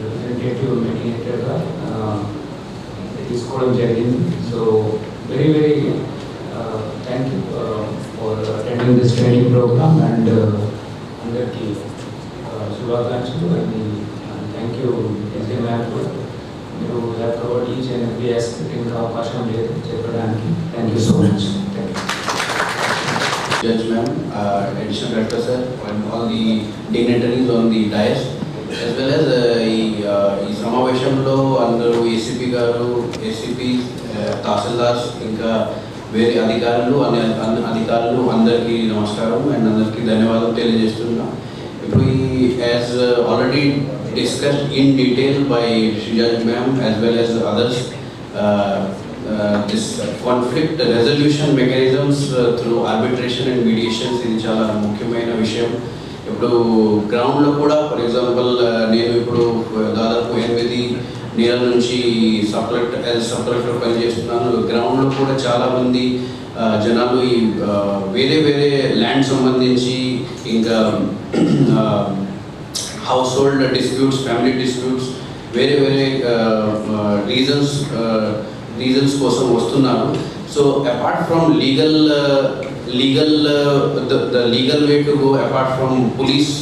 రిప్రజెంటేటివ్ మీడియేటర్గా తీసుకోవడం జరిగింది. So very very thank you for attending this training program and అందరికీ శుభాకాంక్షలు. and thank you S A, ma'am have covered each and every aspect. ఇంకా అవకాశం లేదు చెప్పడానికి. Thank you so much. Judge ma'am, additional director sir, and all the dignitaries on the dais, as well as ఈ సమావేశంలో అందరూ ACP గారు, ACP, tahsildars, ఇంకా వేరే అధికారులు అందరికీ నమస్కారం అండ్ అందరికీ ధన్యవాదాలు తెలియజేస్తున్నాం. ఇప్పుడు ఈ as already discussed in detail by judge ma'am as well as others, this conflict resolution mechanisms through arbitration and mediations ఇది చాలా ముఖ్యమైన విషయం. ఇప్పుడు గ్రౌండ్లో కూడా ఫర్ ఎగ్జాంపుల్ నేను ఇప్పుడు దాదాపు 8 నెలల నుంచి సబ్ కలెక్టర్ పనిచేస్తున్నాను. గ్రౌండ్లో కూడా చాలామంది జనాలు ఈ వేరే వేరే ల్యాండ్ సంబంధించి, ఇంకా house hold disputes, family disputes, వేరే వేరే రీజన్స్ కోసం వస్తున్నారు. So apart from the legal way to go, apart from police,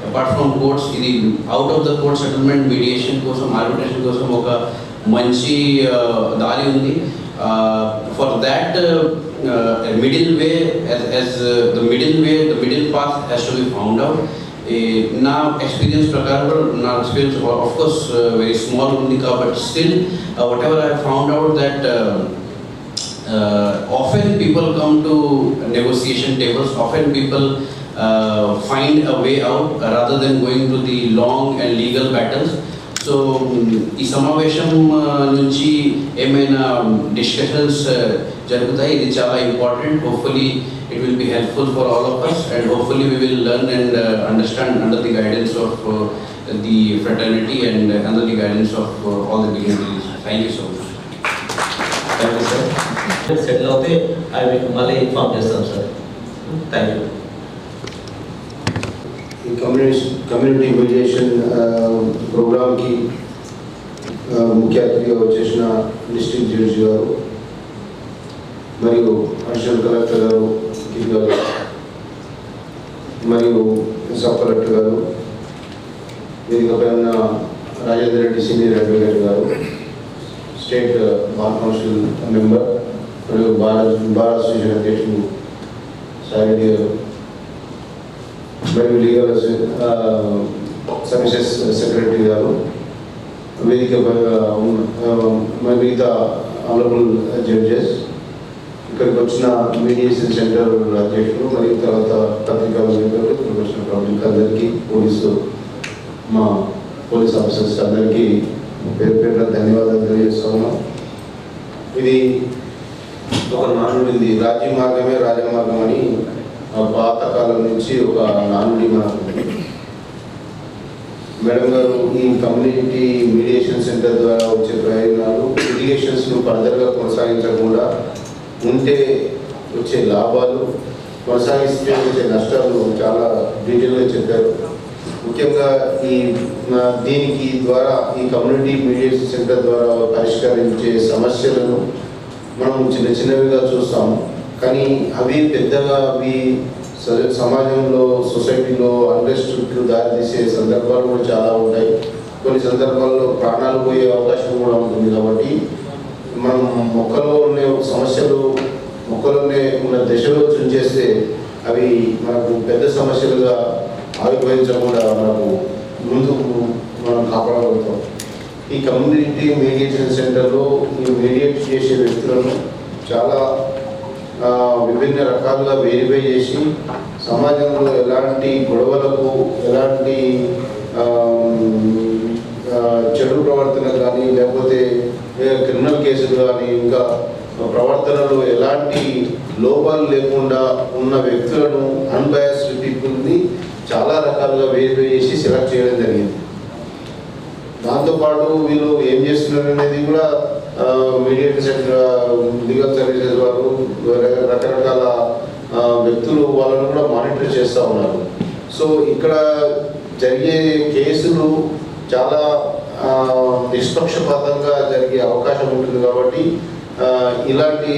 apart from courts, ఇది out of the court settlement mediation కోసం, arbitration కోసం ఒక మంచి దారి ఉంది. For that middle way, as the middle path has to be found out. నా experience ప్రకారం, నా experience of course very small ఉంది కాబట్టి still whatever I found out that often people come to negotiation tables, often people find a way out rather than going to the long and legal battles. So ఈ సమావేశం నుంచి ఏమైనా discussions జరుగుతాయి, ఇది చాలా important. Hopefully it will be helpful for all of us, and hopefully we will learn and understand under the guidance of the fraternity and under the guidance of all the dignitaries. Thank you so much. Thank you sir. Settle అవుతే అవి మీకు మళ్ళీ inform చేస్తాం sir. Thank you. ఈ community mediation ప్రోగ్రామ్కి ముఖ్య అతిథిగా వచ్చేసిన డిస్ట్రిక్ట్ జడ్జి గారు మరియు అడిషనల్ కలెక్టర్ గారు, ఇది గారు మరియు సబ్ కలెక్టర్ గారు, వేదికపై ఉన్న రాజేంద్ర రెడ్డి సీనియర్ అడ్వకేట్ గారు, స్టేట్ బార్ కౌన్సిల్ మెంబర్ మరియు బార్ అసోసియేషన్ అధ్యక్షుడు సాయిరెడ్డి గారు, మరియు లీగల్ సర్వీసెస్ సెక్రటరీ గారు, వేదికపై మిగతా ఆనరబుల్ జడ్జెస్, ఇక్కడికి వచ్చిన మీడియేషన్ సెంటర్ అధ్యక్షులు మరియు తర్వాత పత్రికా విలేకరులు, ఇక్కడికి వచ్చిన పబ్లిక్ అందరికీ, మా పోలీస్ ఆఫీసర్స్ అందరికీ పేరు పేరున ధన్యవాదాలు తెలియజేస్తా ఉన్నాం. ఇది ఒక నానుడి, రాజ్య మార్గమే రాజమార్గం అని పాతకాలం నుంచి ఒక నానుడి మనకు. మేడం గారు ఈ కమ్యూనిటీ మీడియేషన్ సెంటర్ ద్వారా వచ్చే ప్రయోజనాలు, లిటిగేషన్స్ను ఫర్దర్గా కొనసాగించకుండా ఉంటే వచ్చే లాభాలు, కొనసాగిస్తే వచ్చే నష్టాలు చాలా డీటెయిల్గా చెప్పారు. ముఖ్యంగా దీనికి ద్వారా ఈ కమ్యూనిటీ మీడియేషన్ సెంటర్ ద్వారా పరిష్కరించే సమస్యలను మనం చిన్న చిన్నవిగా చూస్తాము, కానీ అవి పెద్దగా సమాజంలో సొసైటీలో అన్రెస్ట్కు దారితీసే సందర్భాలు కూడా చాలా ఉంటాయి. కొన్ని సందర్భాల్లో ప్రాణాలు పోయే అవకాశం కూడా ఉంటుంది. కాబట్టి మనం మొక్కలో ఉండే సమస్యలు మొక్కలోనే ఉన్న దశలో చూసేస్తే అవి మనకు పెద్ద సమస్యలుగా ఆవిర్భవించకుండా మనకు ముందుకు మనం కాపాడగలుగుతాం. ఈ కమ్యూనిటీ మీడియేషన్ సెంటర్లో ఈ మీడియేట్ చేసే వ్యక్తులను చాలా విభిన్న రకాలుగా వెరిఫై చేసి సమాజంలో ఎలాంటి గొడవలకు, ఎలాంటి చెడు ప్రవర్తన కానీ, లేకపోతే క్రిమినల్ కేసులు కానీ, ఇంకా ప్రవర్తనలో ఎలాంటి లోపాలు లేకుండా ఉన్న వ్యక్తులను, అన్బయాస్డ్ పీపుల్ని చాలా రకాలుగా వెరిఫై చేసి సెలెక్ట్ చేయడం జరిగింది. దాంతోపాటు వీళ్ళు ఏం చేస్తున్నారు అనేది కూడా మీడియేషన్ సెంటర్, లీగల్ సర్వీసెస్ వారు రకరకాల వ్యక్తులు వాళ్ళను కూడా మానిటర్ చేస్తూ ఉన్నారు. సో ఇక్కడ జరిగే కేసులు చాలా నిష్పక్షపాతంగా జరిగే అవకాశం ఉంటుంది. కాబట్టి ఇలాంటి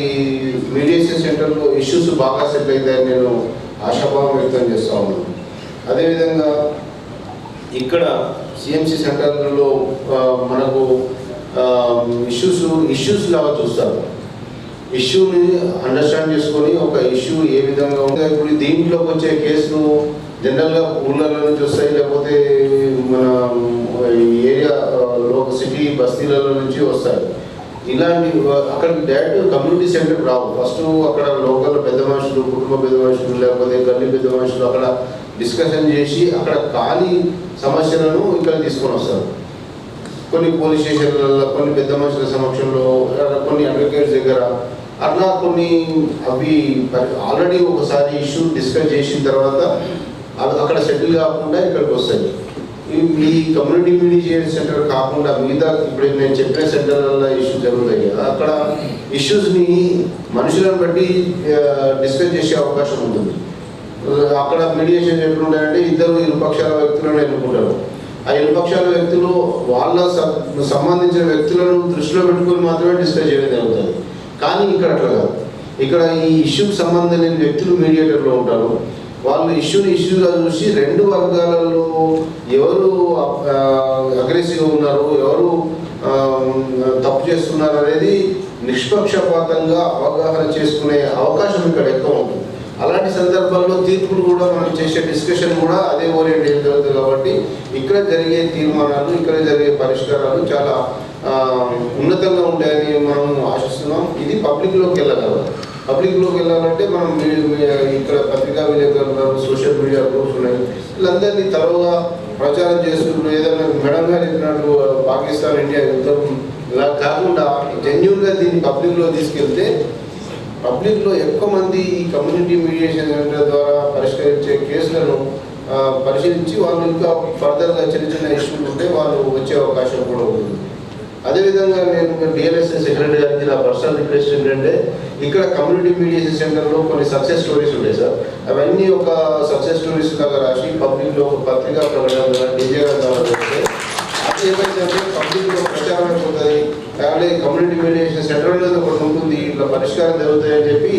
మీడియేషన్ సెంటర్లో ఇష్యూస్ బాగా సెటిల్ అవుతాయని నేను ఆశాభావం వ్యక్తం చేస్తూ ఉన్నాను. అదేవిధంగా ఇక్కడ సిఎంసి సెంటర్లలో మనకు ఇష్యూస్ లాగా చూస్తారు. ఇష్యూని అండర్స్టాండ్ చేసుకొని ఒక ఇష్యూ ఏ విధంగా ఉందో, ఇప్పుడు దీంట్లోకి వచ్చే కేసులు జనరల్గా ఊళ్ళలో నుంచి వస్తాయి, లేకపోతే మన ఏరియాలో సిటీ బస్తీలలో నుంచి వస్తాయి. ఇలాంటి అక్కడికి డైరెక్ట్ కమ్యూనిటీ సెంటర్ రావు. ఫస్ట్ అక్కడ లోకల్ పెద్ద మనుషులు, కుటుంబ పెద్ద మనుషులు, లేకపోతే గల్లీ పెద్ద మనుషులు అక్కడ డిస్కషన్ చేసి అక్కడ ఖాళీ సమస్యలను ఇక్కడ తీసుకొని వస్తారు. కొన్ని పోలీస్ స్టేషన్లలో, కొన్ని పెద్ద మనుషుల సమక్షంలో, కొన్ని అడ్వకేట్స్ దగ్గర అట్లా కొన్ని అవి ఆల్రెడీ ఒకసారి ఇష్యూ డిస్కస్ చేసిన తర్వాత అక్కడ సెటిల్ కాకుండా ఇక్కడికి వస్తాయి. ఈ కమ్యూనిటీ మీడియేషన్ సెంటర్ కాకుండా మిగతా ఇప్పుడు నేను చెప్పిన సెంటర్లలో ఇష్యూస్ జరుగుతాయి కదా, అక్కడ ఇష్యూస్ని మనుషులను బట్టి డిస్కస్ చేసే అవకాశం ఉంటుంది. అక్కడ మీడియేషన్ ఎట్లుంటాయంటే ఇరుపక్షాల వ్యక్తులను ఎన్నుకుంటారు. ఆ ఇరుపక్షాల వ్యక్తులు వాళ్ళ సంబంధించిన వ్యక్తులను దృష్టిలో పెట్టుకుని మాత్రమే డిస్కస్ చేయడం జరుగుతుంది. కానీ ఇక్కడ అట్లా కాదు. ఇక్కడ ఈ ఇష్యూకి సంబంధం లేని వ్యక్తులు మీడియేటర్లో ఉంటారు. వాళ్ళు ఇష్యూగా చూసి రెండు వర్గాలలో ఎవరు అగ్రెసివ్గా ఉన్నారు, ఎవరు తప్పు చేస్తున్నారు అనేది నిష్పక్షపాతంగా అవగాహన చేసుకునే అవకాశం ఇక్కడ ఎక్కువ ఉంటుంది. అలాంటి సందర్భాల్లో తీర్పులు కూడా మనం చేసే డిస్కషన్ కూడా అదే ఓరియంటేషన్ జరుగుతుంది. కాబట్టి ఇక్కడ జరిగే తీర్మానాలు, ఇక్కడ జరిగే పరిష్కారాలు చాలా ఉన్నతంగా ఉంటాయని మనం ఆశిస్తున్నాం. ఇది పబ్లిక్లోకి వెళ్ళగలరు. పబ్లిక్లోకి వెళ్ళాలంటే మనం ఇక్కడ పత్రికా విలేకరులు, సోషల్ మీడియా గ్రూప్స్ ఉన్నాయి, వీళ్ళందరినీ తరువుగా ప్రచారం చేసుకుంటూ ఏదైనా మేడం గారు చెప్పినట్టు పాకిస్తాన్ ఇండియా యుద్ధం ఇలా కాకుండా జెన్యూన్గా దీన్ని పబ్లిక్లో తీసుకెళ్తే పబ్లిక్లో ఎక్కువ మంది ఈ కమ్యూనిటీ మీడియేషన్ సెంటర్ ద్వారా పరిష్కరించే కేసులను పరిశీలించి వాళ్ళు ఇంకా ఫర్దర్గా చిన్న చిన్న ఇష్యూలు ఉంటే వాళ్ళు వచ్చే అవకాశం కూడా ఉంటుంది. అదేవిధంగా నేను డిఎల్ఎస్ఏ సెక్రటరీ గారికి నా పర్సనల్ రిక్వెస్ట్ ఏంటంటే ఇక్కడ కమ్యూనిటీ మీడియేషన్ సెంటర్లో కొన్ని సక్సెస్ స్టోరీస్ ఉంటాయి సార్. అవన్నీ ఒక సక్సెస్ స్టోరీస్ లాగా రాసి పబ్లిక్లో ఒక పత్రికా ప్రకటన డిజేగా చేస్తే అది ఏమైందంటే పబ్లిక్లో ప్రచారం అయిపోతుంది. అలాగే కమ్యూనిటీ మీడియేషన్ సెంటర్ అనేది ఒకటి ఉంటుంది, ఇట్లా పరిష్కారం జరుగుతాయని చెప్పి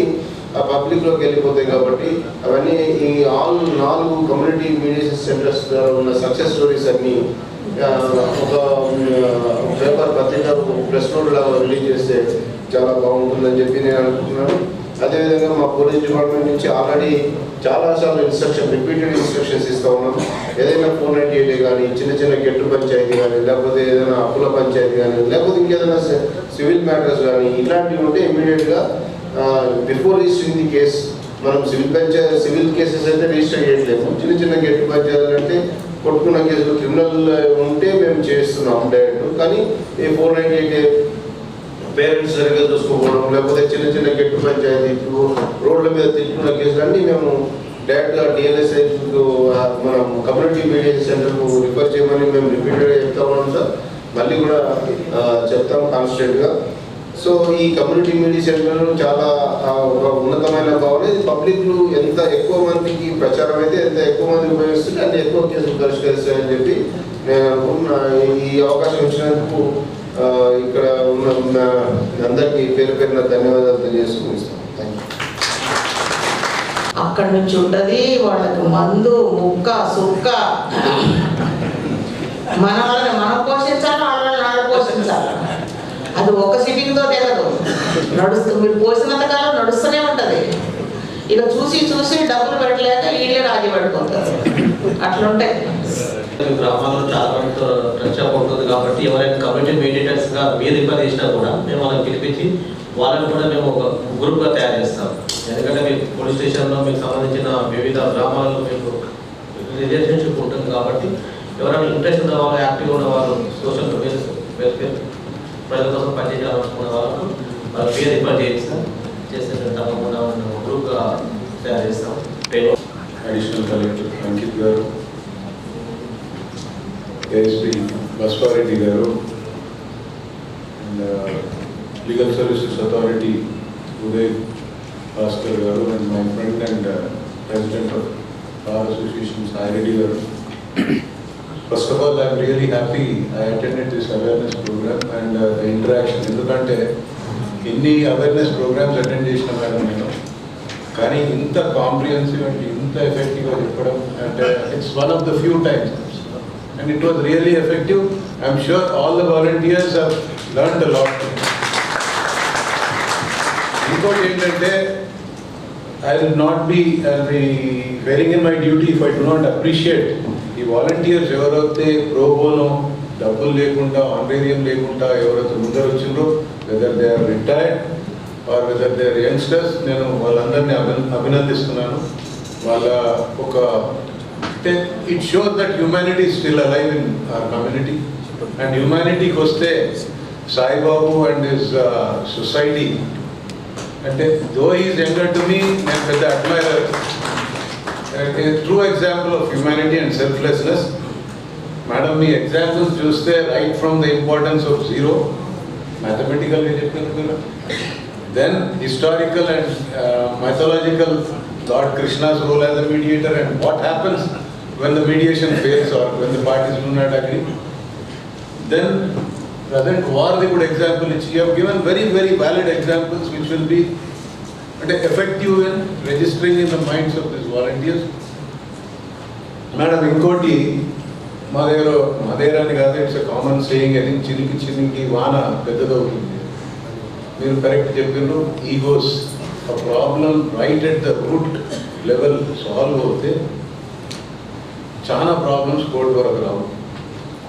ఆ పబ్లిక్లోకి వెళ్ళిపోతాయి. కాబట్టి అవన్నీ ఈ 4 కమ్యూనిటీ మీడియేషన్ సెంటర్స్ ఉన్న సక్సెస్ స్టోరీస్ అన్నీ ఒక పేపర్ పత్రిక ప్రెస్ నోట్ లాగా రిలీజ్ చేస్తే చాలా బాగుంటుందని చెప్పి నేను అనుకుంటున్నాను. అదేవిధంగా మా పోలీస్ డిపార్ట్మెంట్ నుంచి ఆల్రెడీ చాలాసార్లు రిపీటెడ్ ఇన్స్ట్రక్షన్స్ ఇస్తూ ఉన్నాం. ఏదైనా 498 కానీ, చిన్న చిన్న గెట్టు పంచాయతీ కానీ, లేకపోతే ఏదైనా అప్పుల పంచాయతీ కానీ, లేకపోతే ఇంకేదైనా సివిల్ మ్యాటర్స్ కానీ ఇట్లాంటివి ఉంటే ఇమీడియట్గా బిఫోర్ రిజిస్టరింగ్ ది కేస్ మనం సివిల్ కేసెస్ అయితే రిజిస్టర్ చేయట్లేదు. చిన్న చిన్న గెట్టు పంచాయతీలు అంటే కొట్టుకున్న కేసులు క్రిమినల్ ఉంటే మేము చేస్తున్నాం డైరెక్ట్. కానీ ఈ 498 పేరెంట్స్ సరిగ్గా చూసుకోవడం, లేకపోతే చిన్న చిన్న గెట్టు పంచాయతీ రోడ్ల మీద తెచ్చుకున్న కేసులన్నీ మేము డైరెక్ట్గా DLSI మనం కమ్యూనిటీ మీడియేషన్ సెంటర్కు రిఫర్ చేయమని మేము రిపీటెడ్గా చెప్తా ఉన్నాం సార్. మళ్ళీ కూడా చెప్తాం కాన్స్టెంట్గా. సో ఈ కమ్యూనిటీ మీడియా సెంటర్ చాలా ఒక ఉన్నతమైన భావన. ఇది పబ్లిక్లు ఎంత ఎక్కువ మందికి ప్రచారం అయితే ఎంత ఎక్కువ మంది ఉపయోగిస్తుంటే అంత ఎక్కువ కేసులు పరిష్కరిస్తాయని చెప్పి నేను అనుకుంటున్నా. ఈ అవకాశం ఇచ్చినందుకు ఇక్కడ ఉన్న అందరికీ పేరు పేరున ధన్యవాదాలు తెలియజేసుకుంటాం. అక్కడి నుంచి ఉంటుంది వాళ్ళకి మందు ముక్క సుక్క, మన వాళ్ళని మనం పోషించాలి, వాళ్ళని పోషించాలి. అది ఒక సిట్టింగ్తో తెగదు, మీరు పోసినంత కాలం నడుస్తూనే ఉంటుంది. ఇక చూసి చూసి డబ్బులు పెట్టలేక వీళ్ళే రాజీ పడుకుంటారు. అట్లుంటాయి. గ్రామాల్లో చాలా మందితో టచ్ అప్ ఉంటుంది కాబట్టి ఎవరైనా కమ్యూనిటీ మీడియేటర్స్గా మీరు రిఫర్ చేసినా కూడా మేము వాళ్ళని పిలిపించి వాళ్ళని కూడా మేము ఒక గ్రూప్గా తయారు చేస్తాం. ఎందుకంటే మీకు పోలీస్ స్టేషన్లో మీకు సంబంధించిన వివిధ గ్రామాల్లో మీకు రిలేషన్షిప్ ఉంటుంది కాబట్టి ఎవరైనా ఇంట్రెస్ట్ ఉన్న వాళ్ళు, యాక్టివ్ ఉన్న వాళ్ళు, సోషల్ వెల్ఫేర్ ప్రజల కోసం పనిచేయాలనుకున్న వాళ్ళకు వాళ్ళ పేరు రిఫర్ చేయిస్తాం. చేస్తే తప్పకుండా గ్రూప్గా తయారు చేస్తాం. అడిషనల్ కలెక్టర్ అంకిత్ గారు, ఏఎస్పీ బస్వారెడ్డి గారు, and legal services authority Uday Bhaskar గారు, and my friend and president of bar association Saireddy గారు. First of all, I am really happy I attended this awareness program and the interaction. ఎందుకంటే ఇన్ని అవేర్నెస్ ప్రోగ్రామ్స్ అటెండ్ చేసిన madam నేను, కానీ ఇంత comprehensive and ఇంత ఎఫెక్టివ్గా చెప్పడం అంటే it's one of the few times and it was really effective. I am sure all the volunteers have learned a lot. ఇంకోటి ఏంటంటే I'll be bearing in my duty if I do not appreciate ఈ volunteers ఎవరైతే pro bono డబ్బులు లేకుండా honorarium లేకుండా ఎవరైతే ముందర వచ్చిందో, whether they are retired or whether they are youngsters, నేను వాళ్ళందరినీ అభినందిస్తున్నాను. వాళ్ళ ఒక అంటే it shows that humanity still alive in our community. And హ్యూమానిటీకి వస్తే సాయిబాబు అండ్ హిస్ సొసైటీ అంటే though is younger to me, నేను పెద్ద admirer. A true example of humanity and selflessness. Madam, మీ examples చూస్తే right from the importance of zero, mathematical then historical and mythological Lord Krishna's role as a mediator and what happens when the mediation fails or when the parties do not agree. Then present war the good example which you have given, very very valid examples which will be effective in registering in the minds of these volunteers. Madam, ఇంకోటి మా దగ్గర అని కాదు, it's common saying, అది చినికి వాన పెద్దదవుతుంది. మీరు correct చెప్పినారు, egos ఆ problem right at the root level solve అవుతే చాలా ప్రాబ్లమ్స్ కోర్టు వరకు రావు.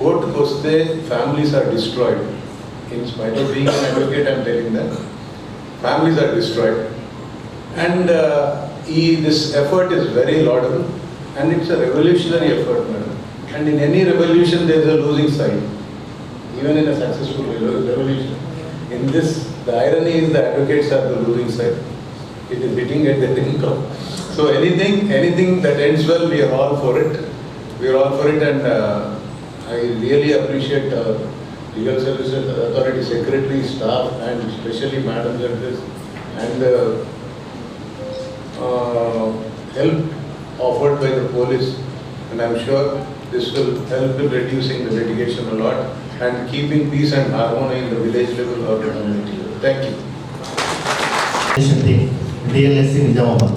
కోర్టుకు వస్తే families are destroyed. In spite of being an advocate I'm telling that families are destroyed. And this effort is very laudable and it's a revolutionary effort, madam. And in any revolution there is a losing side, even in a successful revolution. In this, the irony is the advocates are the losing side. It is hitting at the income. So anything that ends well, we are all for it. We are all for it, and I really appreciate Legal Services Authority Secretary, staff, and especially Madam Judges and help offered by the police, and I am sure this will help in reducing the litigation a lot and keeping peace and harmony in the village level or the community level. Thank you. DLSC Nizamabad.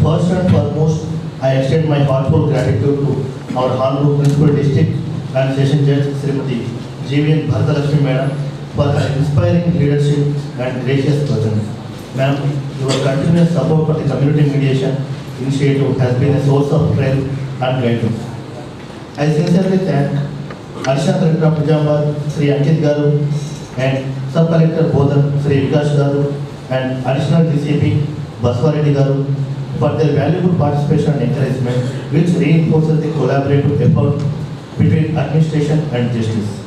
First and foremost, I extend my heartfelt gratitude to our Honorable Principal District and Session Judge Srimati G.V.N. Bharatalakshmi Madam for her inspiring leadership and gracious presence. Ma'am, your continuous support for the community mediation initiative has been a source of strength and guidance. I sincerely thank Additional Collector of Nizamabad, Sri Ankit Garu, and Sub Collector Bodhan, Sri Vikas Garu, and Additional DCP, Baswareddy Garu, for their valuable participation and encouragement, which reinforces the collaborative effort between administration and justice.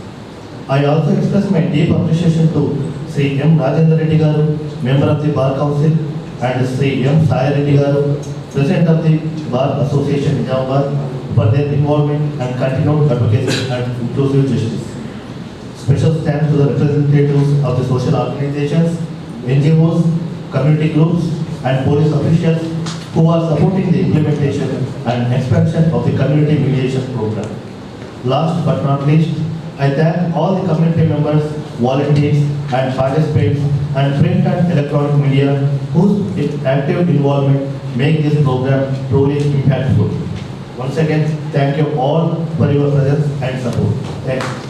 I also express my deep appreciation to Sri M. Rajendra Reddy Garu, Member of the Bar Council, and Sri M. Sai Reddy Garu, President of the Bar Association Nizamabad, for their involvement and continued advocacy and inclusive justice. Special thanks to the representatives of the social organizations, NGOs, community groups, and police officials who are supporting the implementation and expansion of the community mediation program. Last but not least, I thank all the community members, volunteers, and participants, and print and electronic media whose active involvement make this program truly impactful. Once again, thank you all for your presence and support. Thank you.